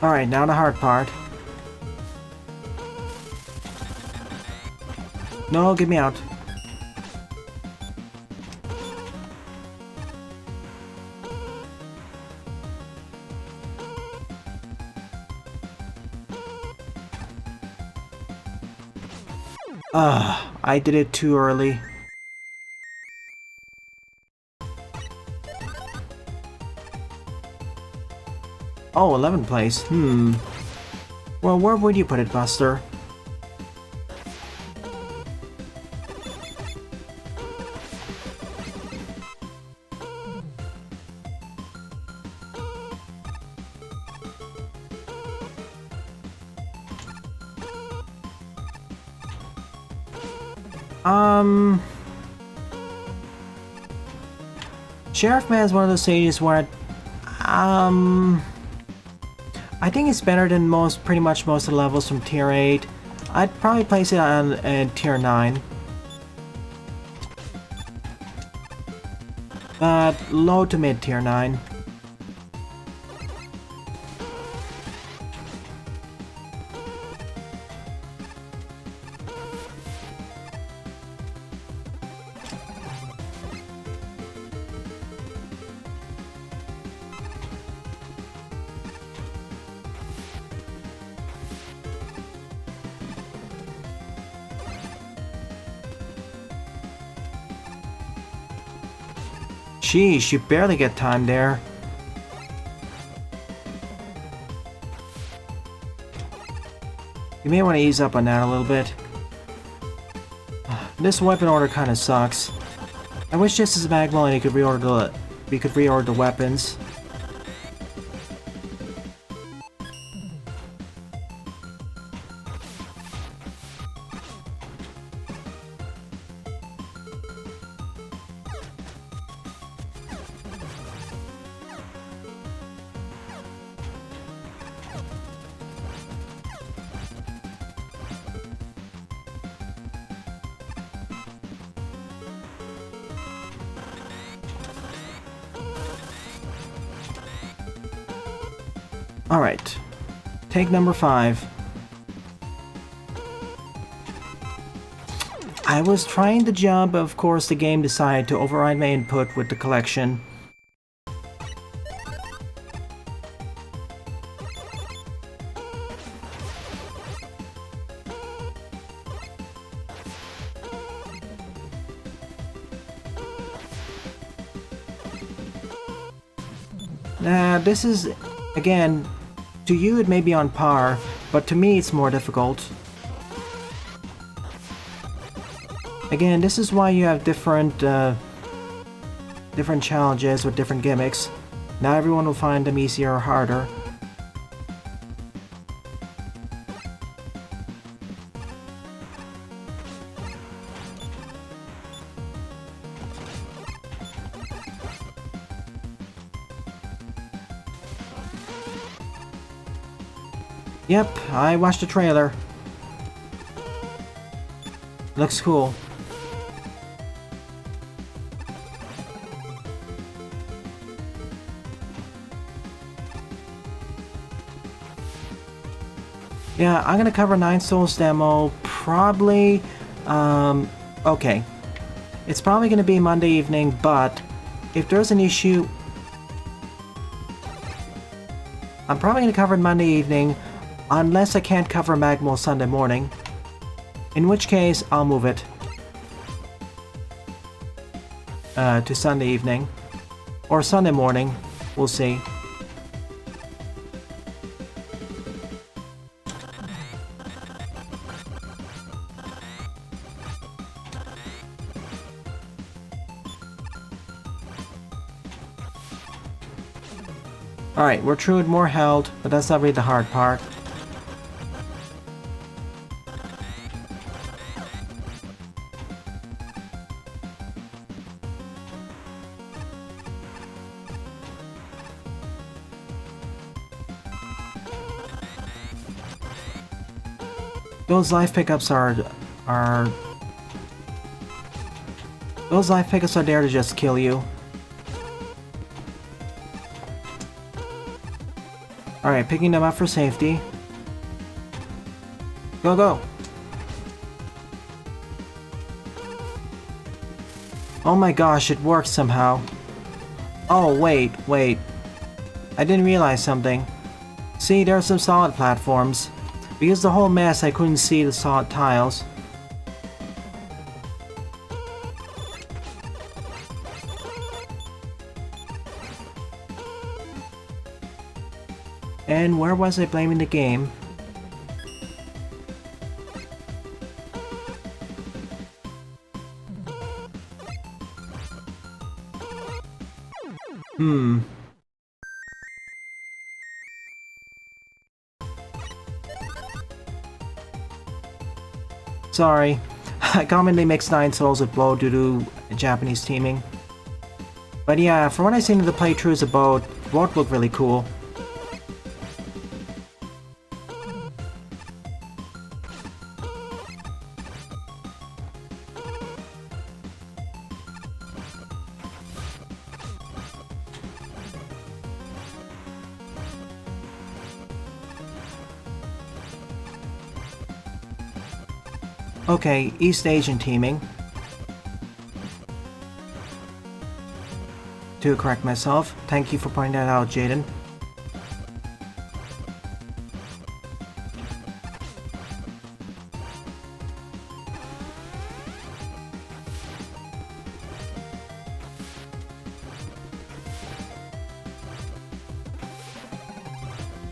Alright, now the hard part. No, get me out. I did it too early. Oh, 11th place. Well, where would you put it, Buster? Sheriff Man is one of those stages where I think it's better than pretty much most of the levels from Tier 8. I'd probably place it on Tier 9. But low to mid Tier 9. Sheesh, you barely get time there. You may want to ease up on that a little bit. This weapon order kind of sucks. I wish this is Magma and you could reorder the weapons. Alright, take number 5. I was trying the jump, but of course the game decided to override my input with the collection. Now, this is, again, to you it may be on par, but to me it's more difficult. Again, this is why you have different challenges with different gimmicks. Not everyone will find them easier or harder. Yep, I watched the trailer. Looks cool. Yeah, I'm gonna cover 9 Souls demo probably, okay. It's probably gonna be Monday evening, but if there's an issue, I'm probably gonna cover it Monday evening. Unless I can't cover Magmal Sunday morning. In which case, I'll move it to Sunday evening. Or Sunday morning. We'll see. Alright, we're through with more health, but that's not really the hard part. Those life pickups are those life pickups are there to just kill you. Alright, picking them up for safety. Go, go! Oh my gosh, it worked somehow. Oh, wait. I didn't realize something. See, there are some solid platforms. Because the whole mess, I couldn't see the solid tiles. And where was I blaming the game? Sorry. I commonly mix 9 souls with Blow due to Japanese teaming. But yeah, from what I've seen of the playthroughs of both look really cool. Okay, East Asian teaming. To correct myself, thank you for pointing that out, Jaden.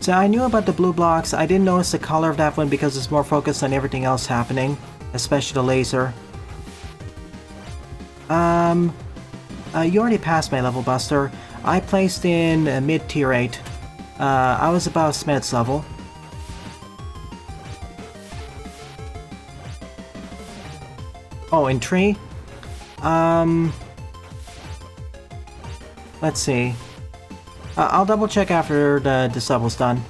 So I knew about the blue blocks. I didn't notice the color of that one because it's more focused on everything else happening. Especially the laser. You already passed my level, Buster. I placed in mid-tier 8. I was about Smith's level. Oh, in tree? Let's see. I'll double check after this level's done.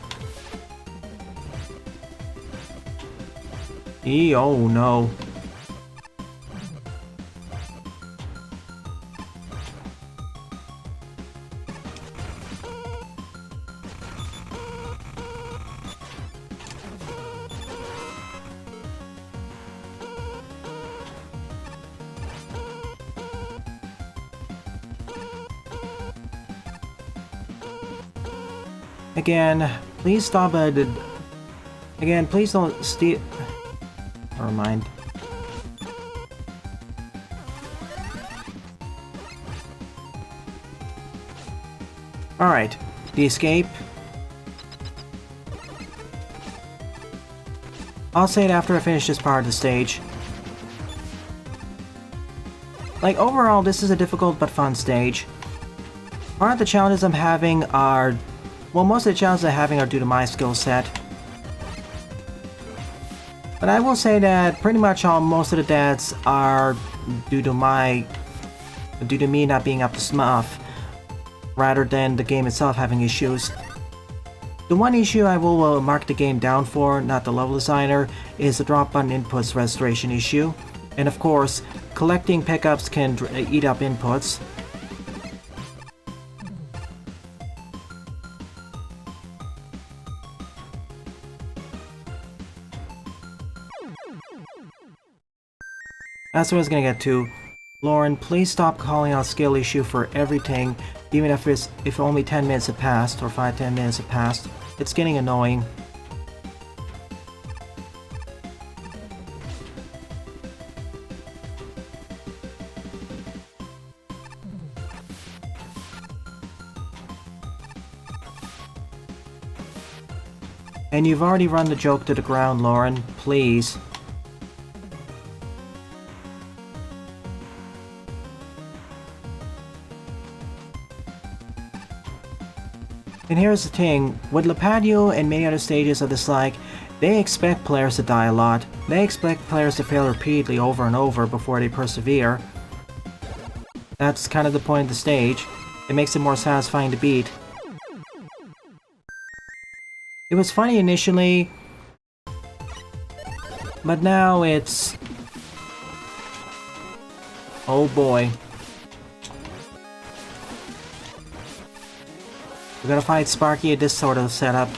Oh no. Again, please stop again, please don't steal. Never mind. Alright, the escape. I'll say it after I finish this part of the stage. Like, overall, this is a difficult but fun stage. Part of the challenges I'm having are... Well, most of the challenges I'm having are due to my skill set. But I will say that pretty much most of the deaths are due to me not being up to snuff, rather than the game itself having issues. The one issue I will mark the game down for, not the level designer, is the drop button inputs restoration issue. And of course, collecting pickups can eat up inputs. That's what I was gonna get to. Lauren, please stop calling out skill issue for everything, even if only 10 minutes have passed, or 5-10 minutes have passed. It's getting annoying. And you've already run the joke to the ground, Lauren. Please. And here's the thing, with Lepadio and many other stages of this like, they expect players to die a lot. They expect players to fail repeatedly over and over before they persevere. That's kind of the point of the stage. It makes it more satisfying to beat. It was funny initially, but now it's... oh boy. We're gonna fight Sparky at this sort of setup.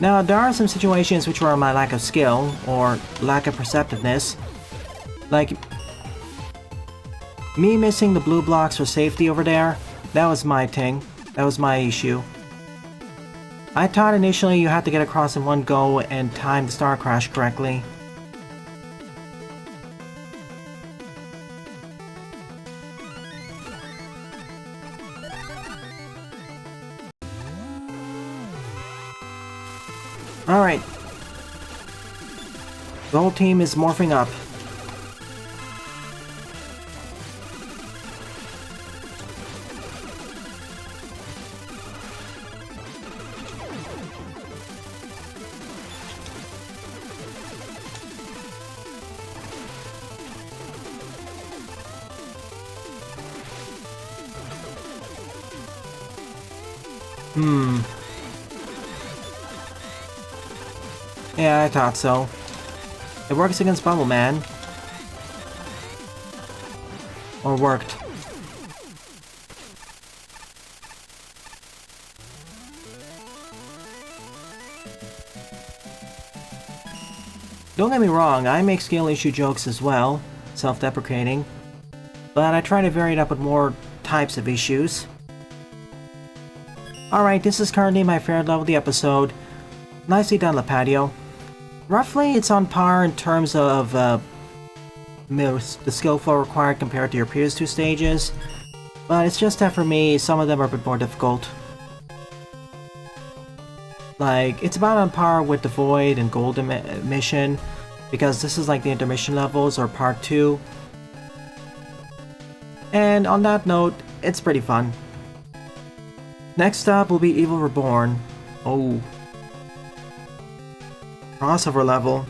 Now, there are some situations which were my lack of skill, or lack of perceptiveness. Like, me missing the blue blocks for safety over there, that was my thing. That was my issue. I thought initially you had to get across in one go and time the star crash correctly. Alright. The whole team is morphing up. Yeah, I thought so. It works against Bubble Man. Or worked. Don't get me wrong, I make skill issue jokes as well, self-deprecating, but I try to vary it up with more types of issues. Alright, this is currently my favorite level of the episode. Nicely done, Lepadio. Roughly, it's on par in terms of the skill flow required compared to your previous two stages, but it's just that for me, some of them are a bit more difficult. Like, it's about on par with the Void and Golden Mission, because this is like the intermission levels, or part 2. And on that note, it's pretty fun. Next up will be Evil Reborn. Oh. Crossover level.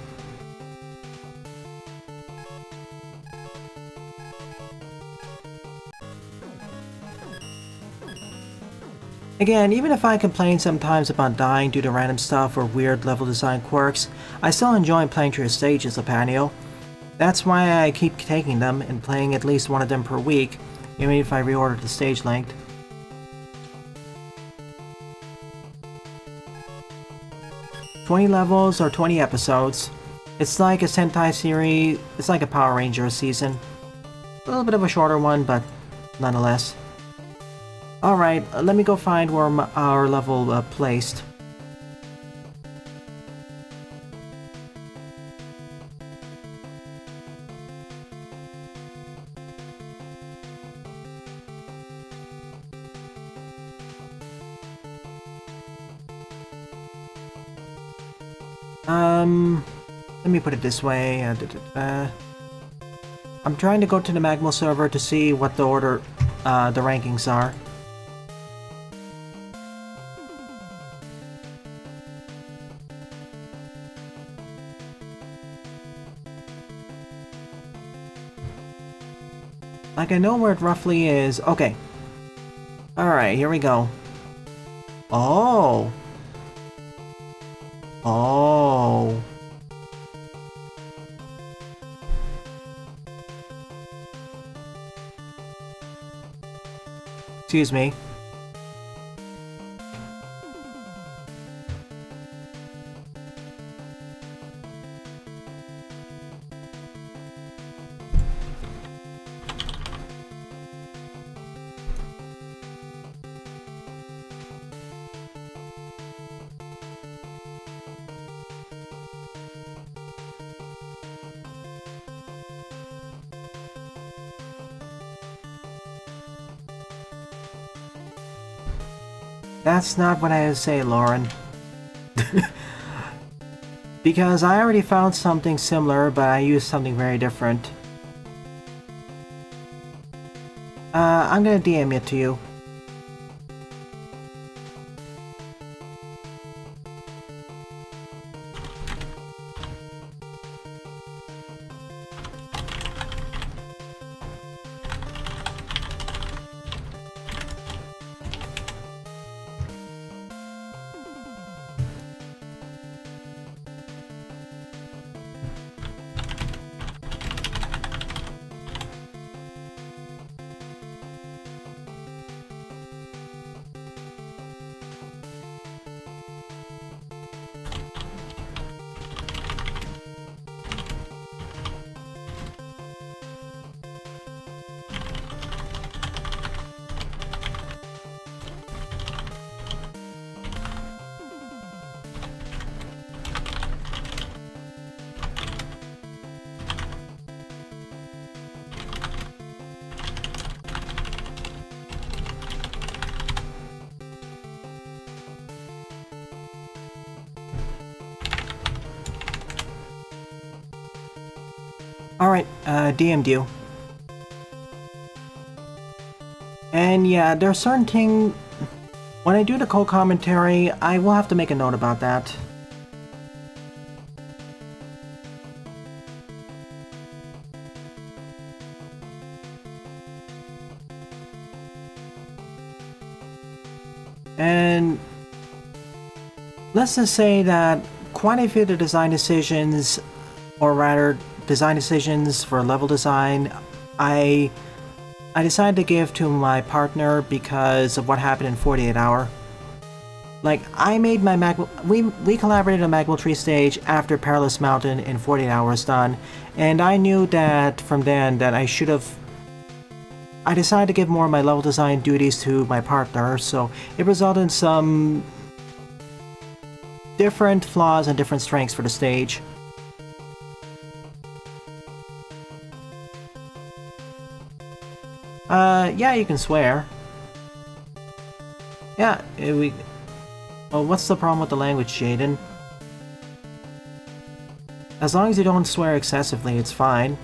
Again, even if I complain sometimes about dying due to random stuff or weird level design quirks, I still enjoy playing through the stages of Lepadio. That's why I keep taking them and playing at least one of them per week, even if I reorder the stage length. "20 levels or 20 episodes. It's like a Sentai series, it's like a Power Rangers season. A little bit of a shorter one, but nonetheless. Alright, let me go find where our level placed. Let me put it this way. I'm trying to go to the Magmo server to see what the order, the rankings are. Like, I know where it roughly is. Okay. Alright, here we go. Oh! Oh! Excuse me. That's not what I would say, Lauren. Because I already found something similar, but I used something very different. I'm gonna DM it to you. Alright, DM'd you. And yeah, there's certain thing... When I do the co-commentary, I will have to make a note about that. And... let's just say that quite a few of the design decisions, or rather, design decisions for level design, I decided to give to my partner because of what happened in 48 Hour. Like, I made my we collaborated on Magma Tree stage after Perilous Mountain in 48 Hours done, and I knew that from then that I should have... I decided to give more of my level design duties to my partner, so it resulted in some different flaws and different strengths for the stage. Yeah, you can swear. Yeah, well, what's the problem with the language, Jaden? As long as you don't swear excessively, it's fine.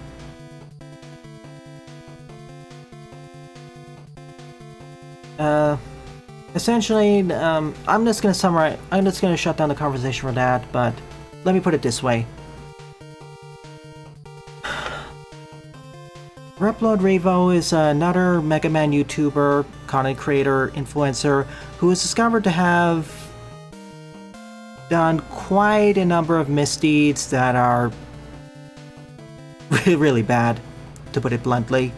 Essentially, I'm just gonna summarize. I'm just gonna shut down the conversation for that, but let me put it this way. Repload Revo is another Mega Man YouTuber, content creator, influencer, who is discovered to have done quite a number of misdeeds that are really bad, to put it bluntly.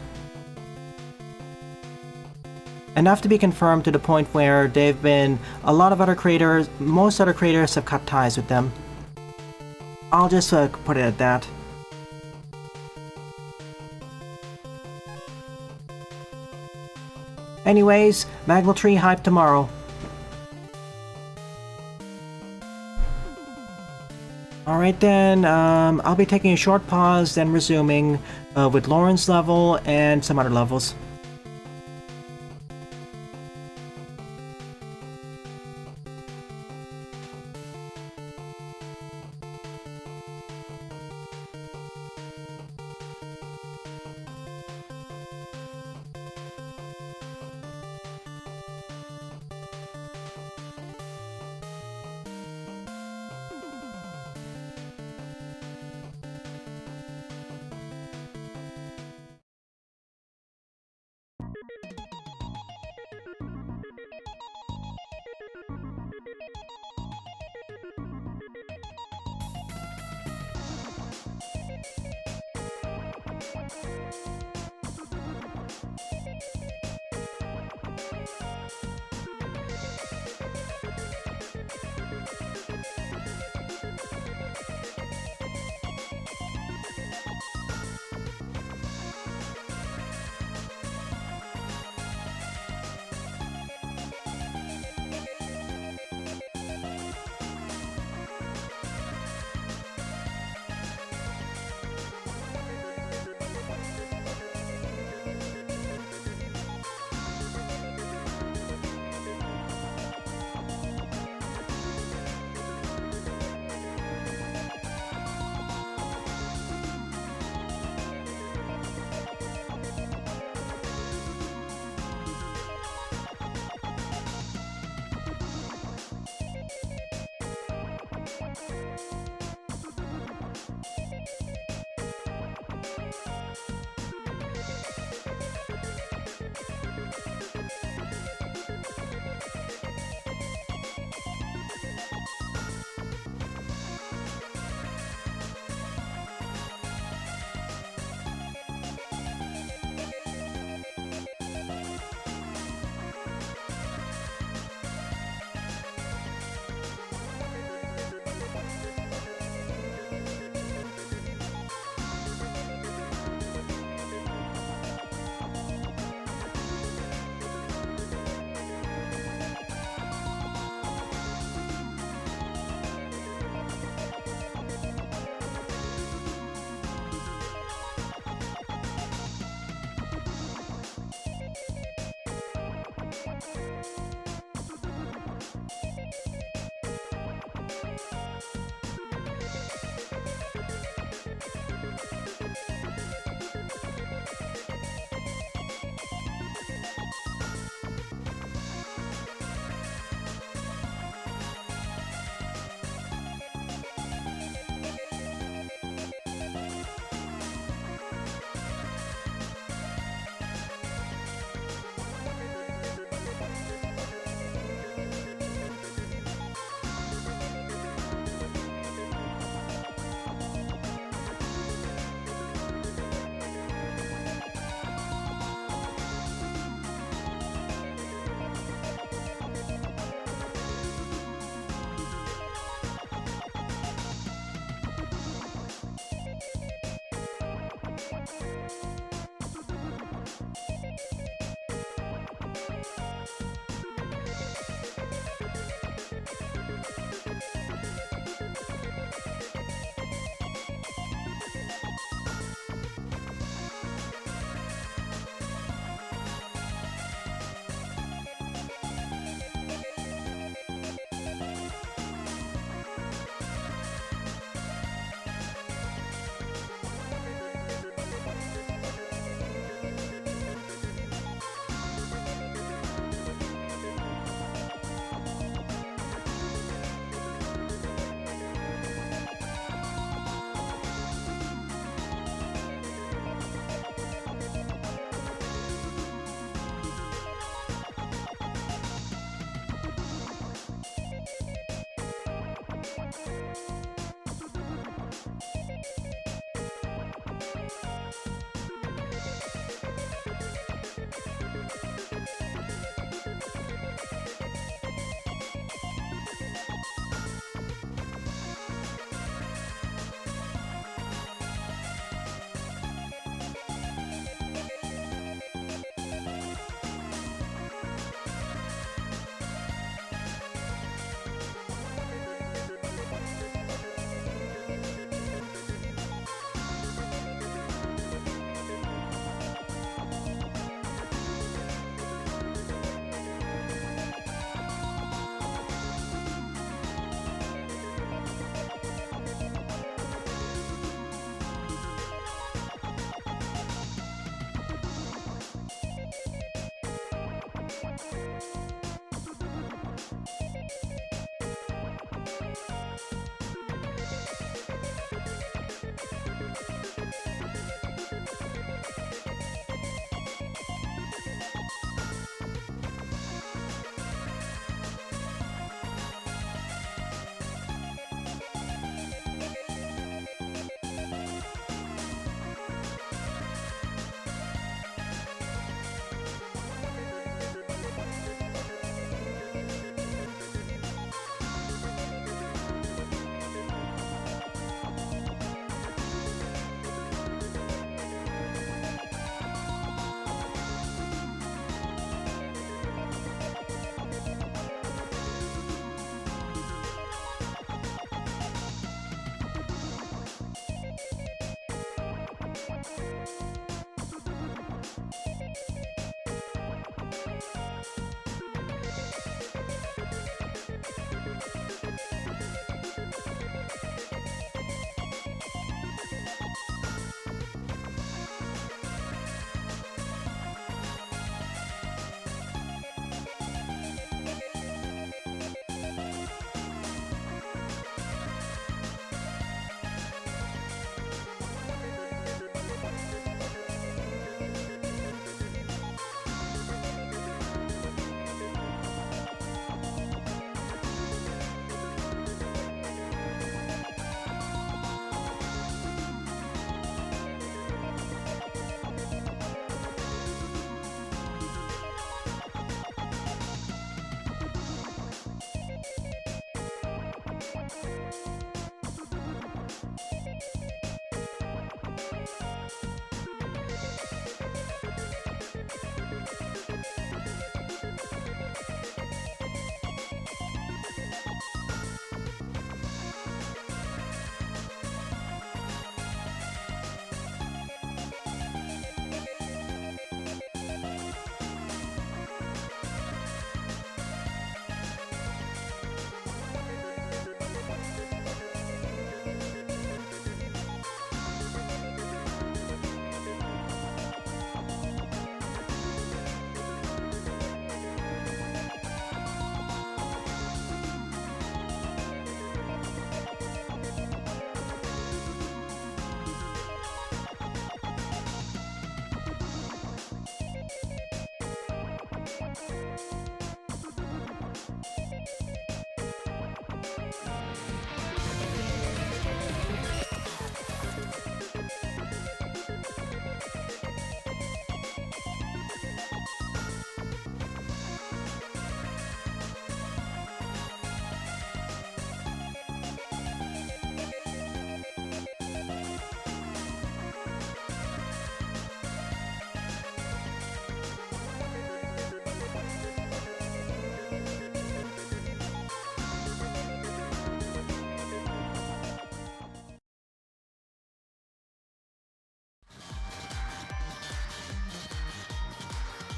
Enough to be confirmed to the point where they've been... a lot of other creators, most other creators have cut ties with them. I'll just put it at that. Anyways, Magma Tree hype tomorrow. Alright then, I'll be taking a short pause, then resuming with Lauren's level and some other levels.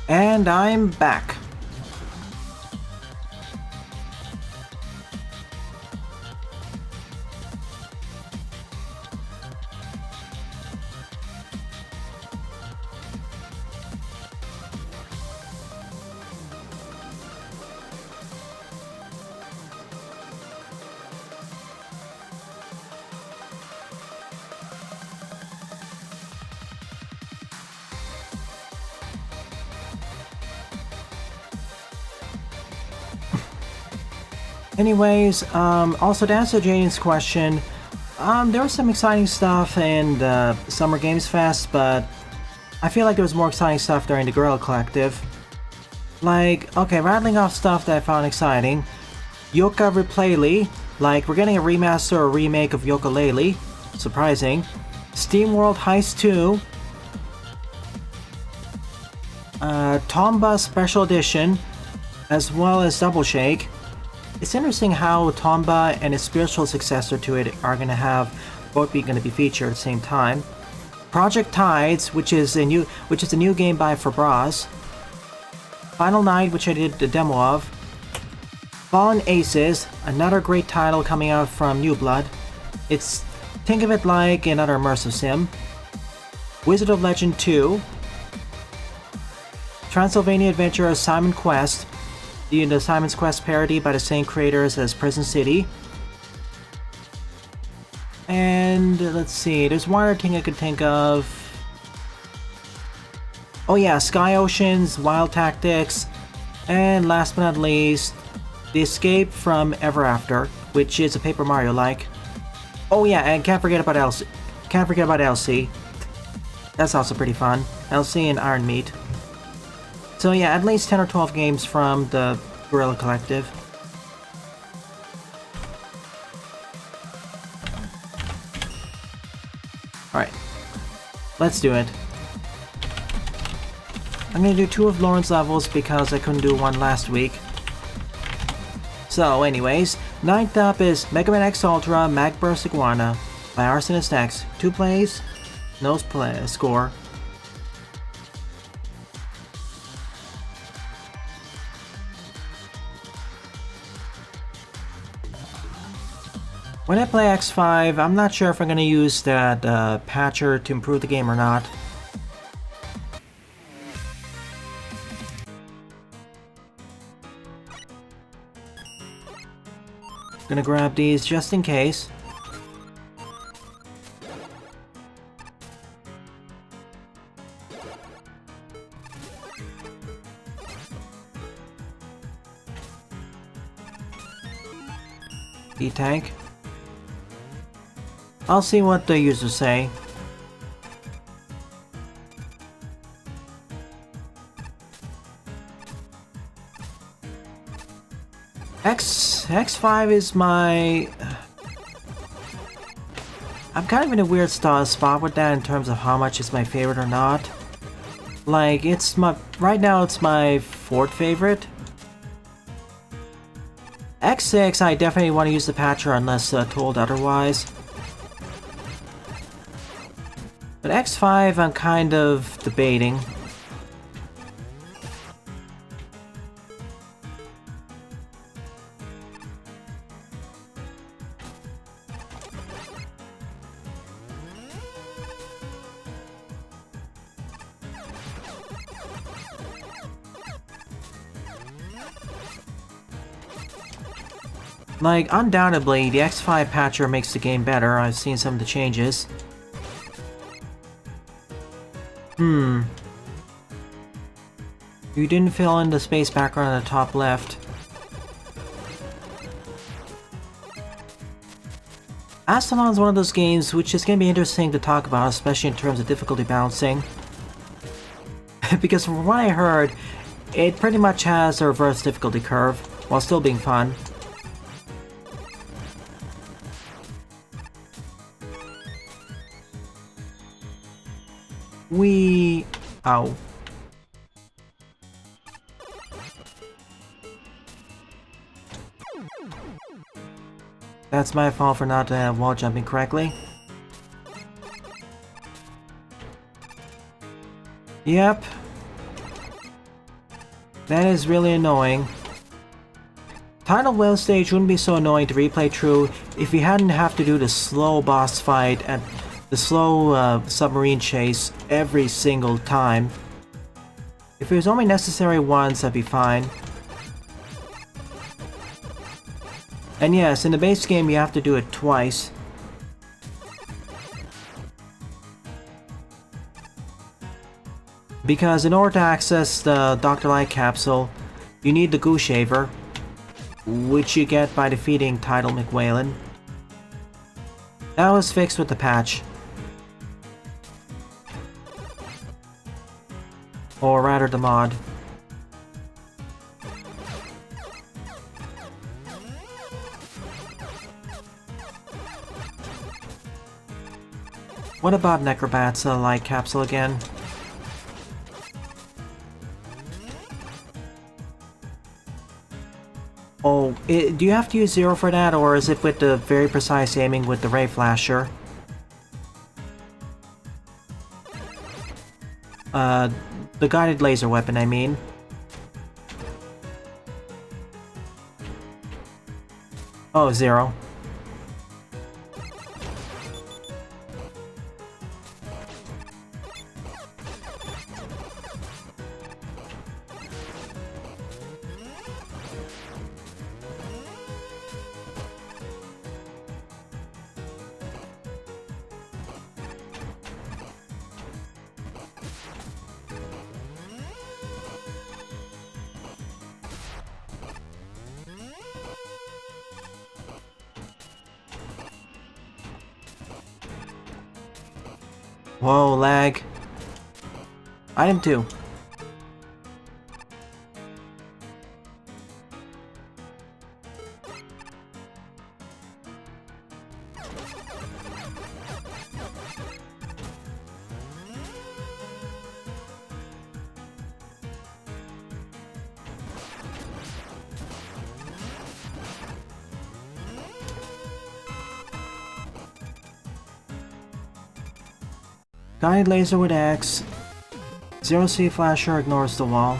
And I'm back. Anyways, also to answer Jaden's question, there was some exciting stuff in the Summer Games Fest, but I feel like there was more exciting stuff during the Guerrilla Collective. Like, okay, rattling off stuff that I found exciting. Yooka-Laylee, like we're getting a remaster or remake of Yooka-Laylee, surprising. SteamWorld Heist 2. Tomba Special Edition, as well as Double Shake. It's interesting how Tomba and its spiritual successor to it are going to have both going to be featured at the same time. Project Tides, which is a new game by Fabraz. Final Night, which I did the demo of. Fallen Aces, another great title coming out from New Blood. Think of it like another immersive sim. Wizard of Legend 2. Transylvania Adventure Simon Quest. The Simon's Quest parody by the same creators as Prison City. And let's see, there's one other thing I could think of. Oh yeah, Sky Oceans, Wild Tactics, and last but not least, The Escape from Ever After, which is a Paper Mario-like. Oh yeah, and can't forget about LC. That's also pretty fun. LC and Iron Meat. So yeah, at least 10 or 12 games from the Guerrilla Collective. Alright, let's do it. I'm gonna do 2 of Lauren's levels because I couldn't do one last week. So anyways, 9th up is Mega Man X Ultra Magburst Iguana by Arsonist X. 2 plays, no score. When I play X5, I'm not sure if I'm going to use that patcher to improve the game or not. Gonna grab these just in case. E-Tank. I'll see what the users say. X5 is my... I'm kind of in a weird spot with that in terms of how much is my favorite or not. Like, it's my... Right now it's my 4th favorite. X6 I definitely want to use the patcher unless told otherwise. But X5 I'm kind of debating. Like, undoubtedly, the X5 patcher makes the game better. I've seen some of the changes. You didn't fill in the space background on the top left. Astalon is one of those games which is going to be interesting to talk about, especially in terms of difficulty balancing. Because from what I heard, it pretty much has a reverse difficulty curve, while still being fun. Ow. That's my fault for not wall jumping correctly. Yep. That is really annoying. Tidal Whale stage wouldn't be so annoying to replay through if you hadn't have to do the slow boss fight and the slow submarine chase every single time. If it was only necessary once, that'd be fine. And yes, in the base game you have to do it twice. Because in order to access the Dr. Light capsule, you need the Goo Shaver, which you get by defeating Tidal McWhalen. That was fixed with the patch. Or rather the mod. What about Necrobat's light capsule again? Oh, do you have to use 0 for that, or is it with the very precise aiming with the Ray Flasher? The guided laser weapon, I mean. Oh, 0. Whoa, lag. Item 2. Guided laser with X. 0C flasher ignores the wall.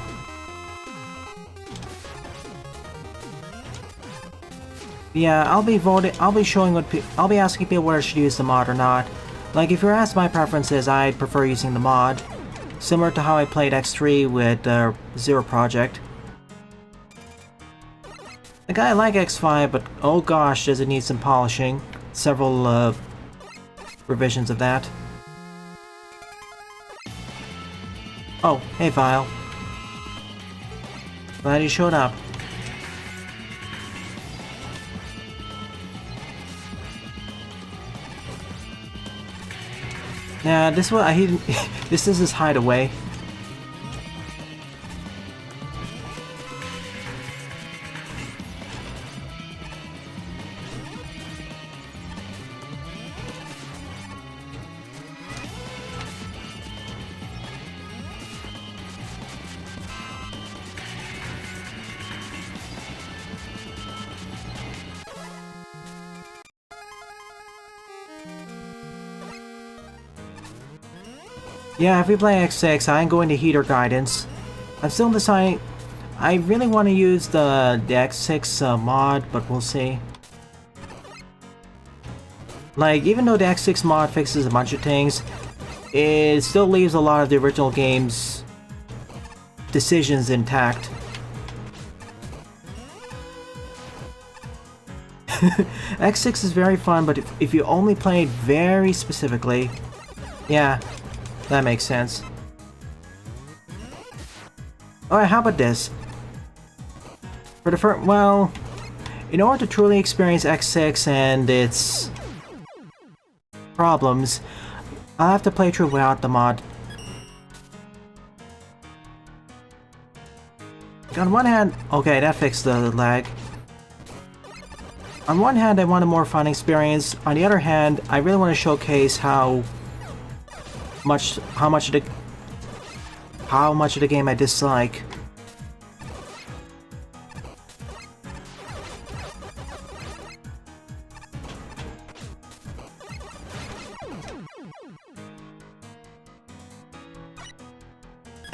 Yeah, I'll be showing I'll be asking people whether I should use the mod or not. Like, if you're asked my preferences, I'd prefer using the mod. Similar to how I played X3 with Zero Project. Like, I like X5, but oh gosh, does it need some polishing. Several revisions of that. Oh, hey Vile. Glad you showed up. Yeah, this one this is his hideaway. Yeah, if we play X6, I'm going to Heater Guidance. I'm still deciding. I really want to use the X6 mod, but we'll see. Like, even though the X6 mod fixes a bunch of things, it still leaves a lot of the original game's decisions intact. X6 is very fun, but if you only play it very specifically, yeah. That makes sense. Alright, how about this? For the first, well, in order to truly experience X6 and its problems, I'll have to play through without the mod. On one hand, okay, that fixed the lag. On one hand, I want a more fun experience. On the other hand, I really want to showcase how much of the game I dislike.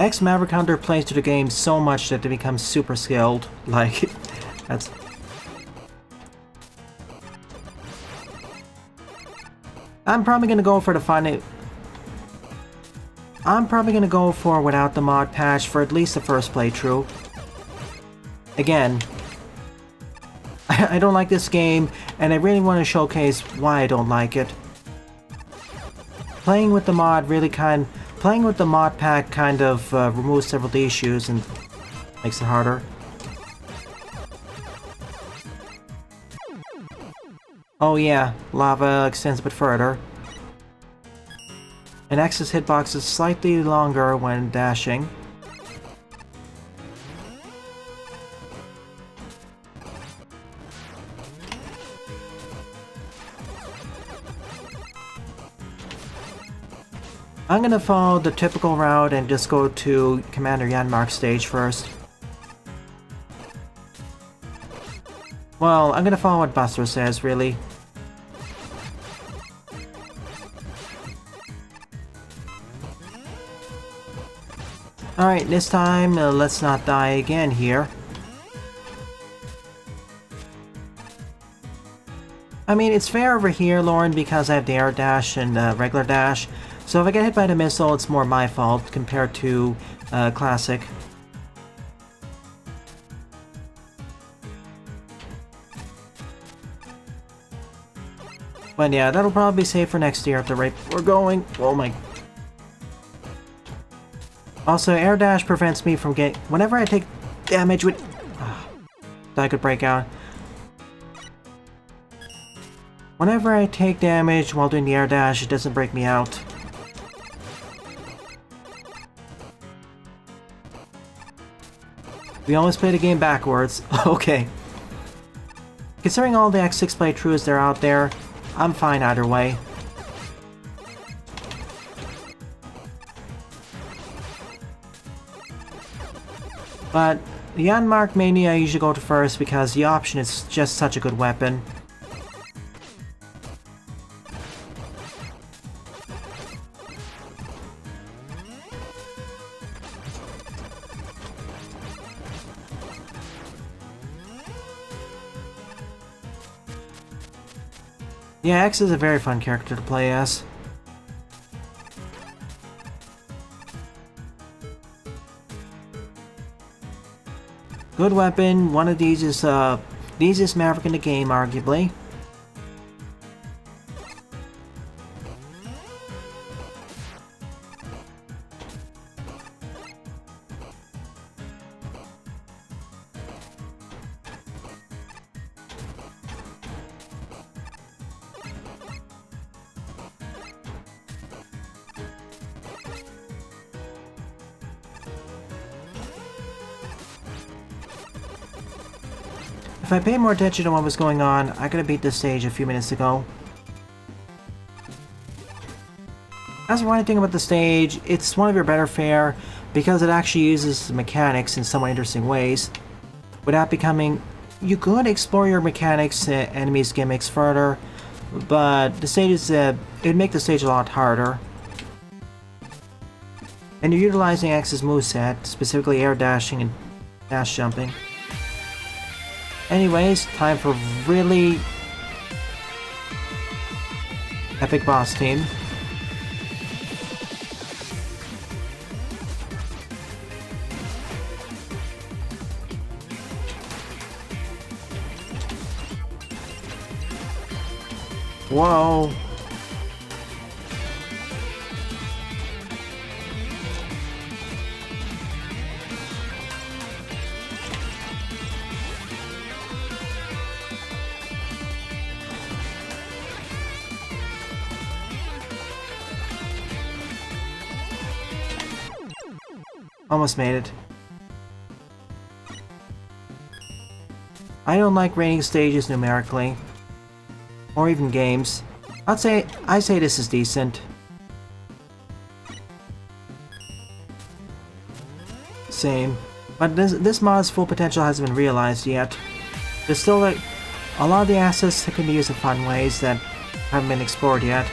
Ex-Maverick Hunter plays to the game so much that they become super skilled. Like, that's... I'm probably gonna go for the final... I'm probably gonna go for without the mod patch for at least the first playthrough. Again, I don't like this game, and I really want to showcase why I don't like it. Playing with the mod playing with the mod pack kind of removes several of the issues and makes it harder. Oh yeah, lava extends a bit further. And X's hitbox is slightly longer when dashing. I'm gonna follow the typical route and just go to Commander Yanmark's stage first. Well, I'm gonna follow what Buster says, really. Alright, this time, let's not die again here. I mean, it's fair over here, Lauren, because I have the air dash and regular dash. So if I get hit by the missile, it's more my fault compared to Classic. But yeah, that'll probably be safe for next year at the rate we're going. Oh my... Also, air dash prevents me from getting... Whenever I take damage with... that could break out. Whenever I take damage while doing the air dash, it doesn't break me out. We always play the game backwards. Okay. Considering all the X6 playthroughs that are out there, I'm fine either way. But the Yanmark Mania I usually go to first because the option is just such a good weapon. Yeah, X is a very fun character to play as. Good weapon, one of these is the easiest Maverick in the game, arguably. If I paid more attention to what was going on, I could have beat this stage a few minutes ago. As for one thing about the stage, it's one of your better fare because it actually uses mechanics in somewhat interesting ways. Without becoming... You could explore your mechanics, enemies, gimmicks further, but the stage is... it'd make the stage a lot harder. And you're utilizing X's moveset, specifically air dashing and dash jumping. Anyways, time for really epic boss team. Whoa. Almost made it. I don't like rating stages numerically. Or even games. I say this is decent. Same. But this mod's full potential hasn't been realized yet. There's still a lot of the assets that can be used in fun ways that haven't been explored yet.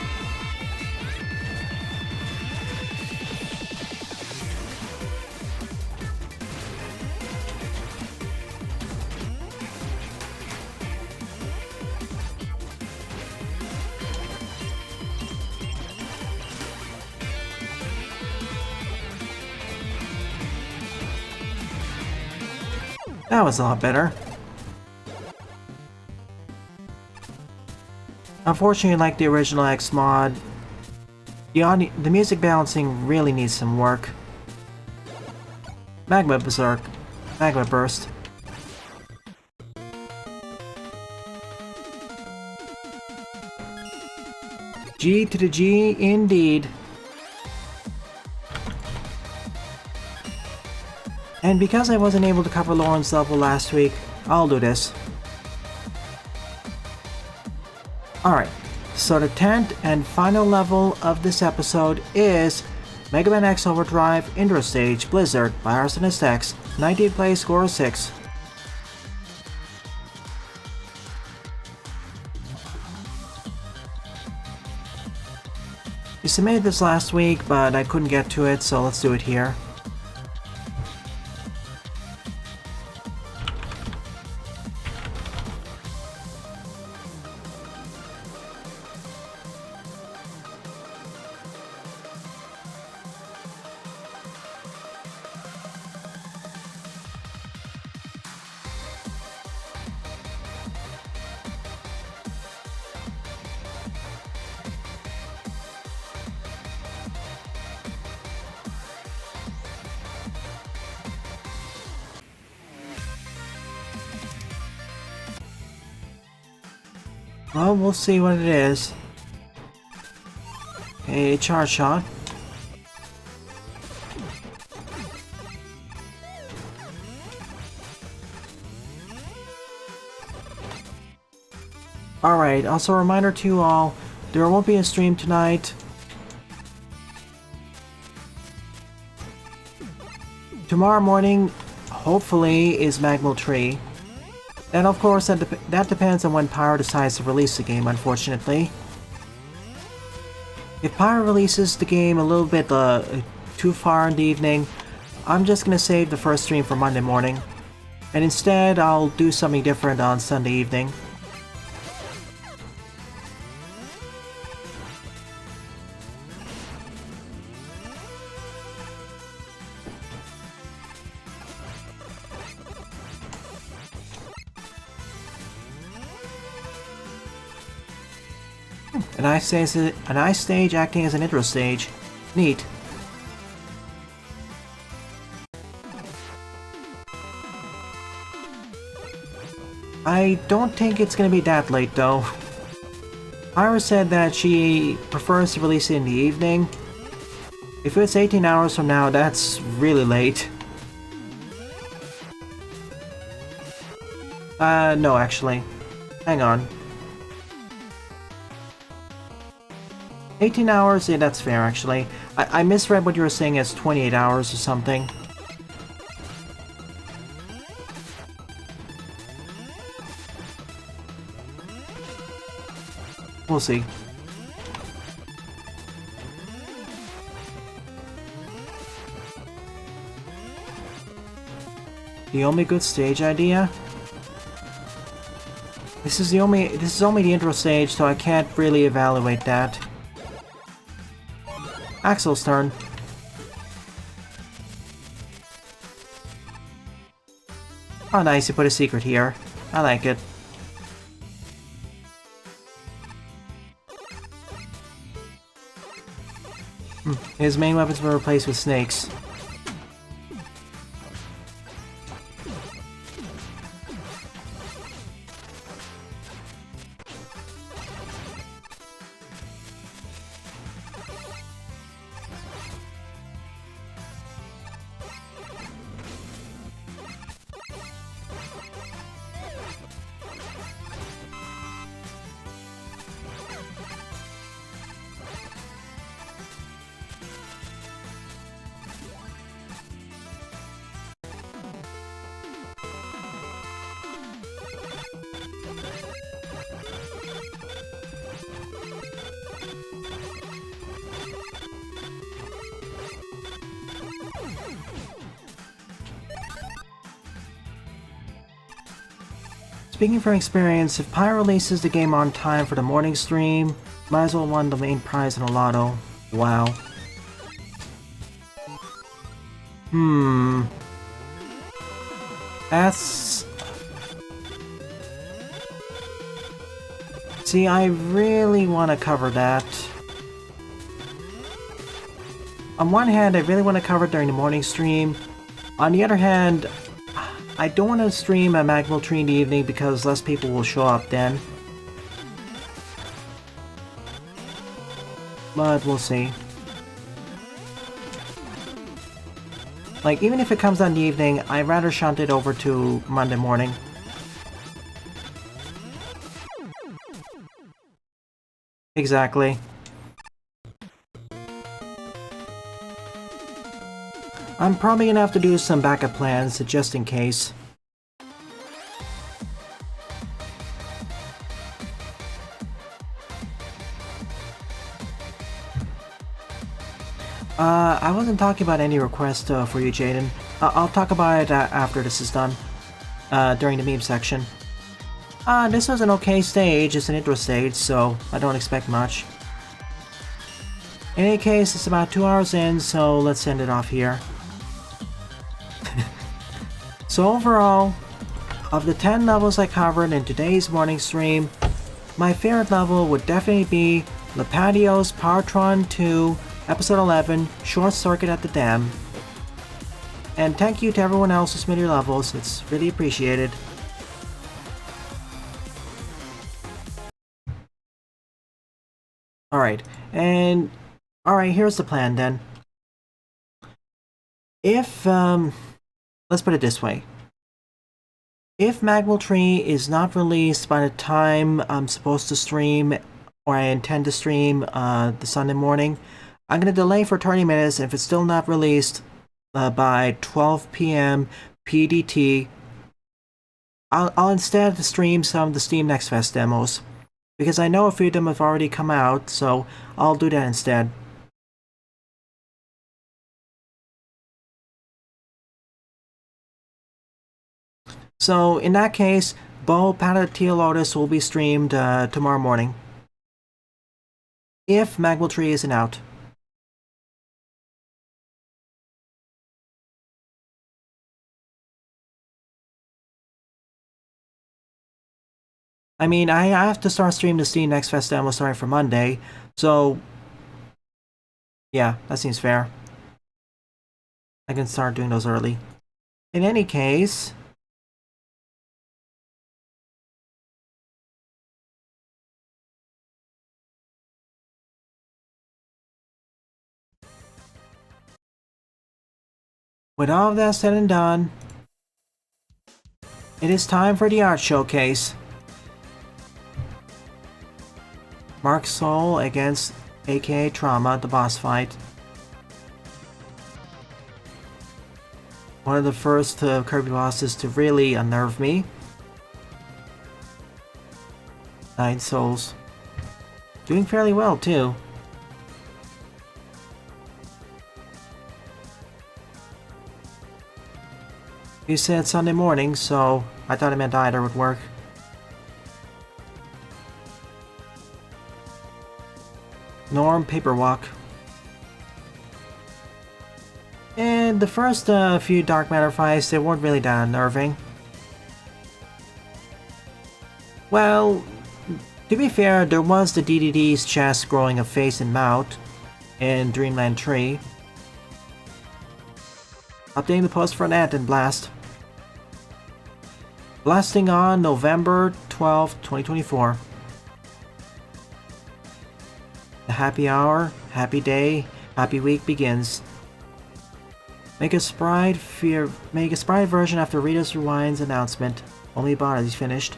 That was a lot better. Unfortunately, like the original X mod, the music balancing really needs some work. Magma Berserk. Magma Burst. G to the G, indeed. And because I wasn't able to cover Lauren's level last week, I'll do this. Alright, so the 10th and final level of this episode is Mega Man X Overdrive Intro Stage Blizzard by Arsonist X, 19th place, score 6. We submitted this last week, but I couldn't get to it, so let's do it here. Well, we'll see what it is. A charge shot. Alright, also a reminder to you all, there won't be a stream tonight. Tomorrow morning, hopefully, is Magmal Tree. And of course, that depends on when Pyro decides to release the game, unfortunately. If Pyro releases the game a little bit too far in the evening, I'm just gonna save the first stream for Monday morning. And instead, I'll do something different on Sunday evening. An ice stage acting as an intro stage. Neat. I don't think it's gonna be that late though. Ira said that she prefers to release it in the evening. If it's 18 hours from now, that's really late. No actually. Hang on. 18 hours? Yeah, that's fair, actually. I misread what you were saying as 28 hours or something. We'll see. The only good stage idea? This is only the intro stage, so I can't really evaluate that. Axel's turn. Oh nice, you put a secret here. I like it. His main weapons were replaced with snakes. Speaking from experience, if Pyro releases the game on time for the morning stream, might as well win the main prize in a lotto. Wow. That's... See, I really want to cover that. On one hand, I really want to cover it during the morning stream. On the other hand, I don't want to stream a Magmal Tree in the evening because less people will show up then. But we'll see. Like, even if it comes out in the evening, I'd rather shunt it over to Monday morning. Exactly. I'm probably gonna have to do some backup plans just in case. I wasn't talking about any requests for you, Jaden. I'll talk about it after this is done. During the meme section. This was an okay stage, it's an intro stage, so I don't expect much. In any case, it's about 2 hours in, so let's end it off here. So overall, of the 10 levels I covered in today's morning stream, my favorite level would definitely be Lepatio's Powertron 2 Episode 11, Short Circuit at the Dam. And thank you to everyone else who submitted your levels, it's really appreciated. Alright, here's the plan then. If, let's put it this way. If Magmal Tree is not released by the time I'm supposed to stream, or I intend to stream the Sunday morning, I'm going to delay for 30 minutes. If it's still not released by 12 p.m. PDT, I'll instead stream some of the Steam Next Fest demos. Because I know a few of them have already come out, so I'll do that instead. So, in that case, Bow Panda Teal Lotus will be streamed tomorrow morning. If Magmal Tree isn't out. I mean, I have to start streaming the Steam Next Fest demo starting for Monday, so... yeah, that seems fair. I can start doing those early. In any case... with all of that said and done, it is time for the art showcase. Mark Soul against aka Trauma, the boss fight. One of the first Kirby bosses to really unnerve me. 9 souls. Doing fairly well too. You said Sunday morning, so I thought it meant either would work. Norm Paperwalk. And the first few Dark Matter fights, they weren't really that unnerving. Well, to be fair, there was the DDD's chest growing a face and mouth in Dreamland Tree. Updating the post for an Ant and Blast. Blasting on November 12th, 2024. The happy hour, happy day, happy week begins. Make a sprite version after Rita's Rewind's announcement. Only bought as he's finished.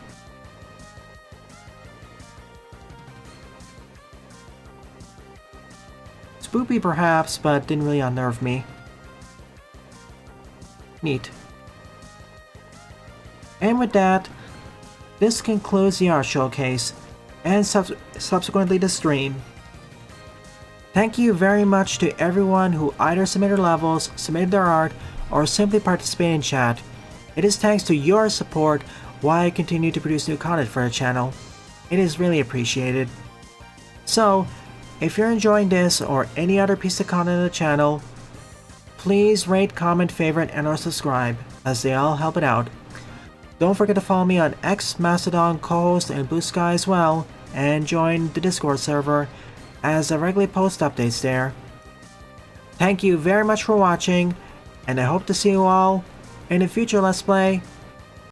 Spoopy perhaps, but didn't really unnerve me. Neat. And with that, this concludes the art showcase, and subsequently the stream. Thank you very much to everyone who either submitted levels, submitted their art, or simply participated in chat. It is thanks to your support why I continue to produce new content for the channel. It is really appreciated. So, if you're enjoying this or any other piece of content on the channel, please rate, comment, favorite, and or subscribe, as they all help it out. Don't forget to follow me on X, Mastodon, co-host, and Blue Sky as well, and join the Discord server as I regularly post updates there. Thank you very much for watching, and I hope to see you all in a future Let's Play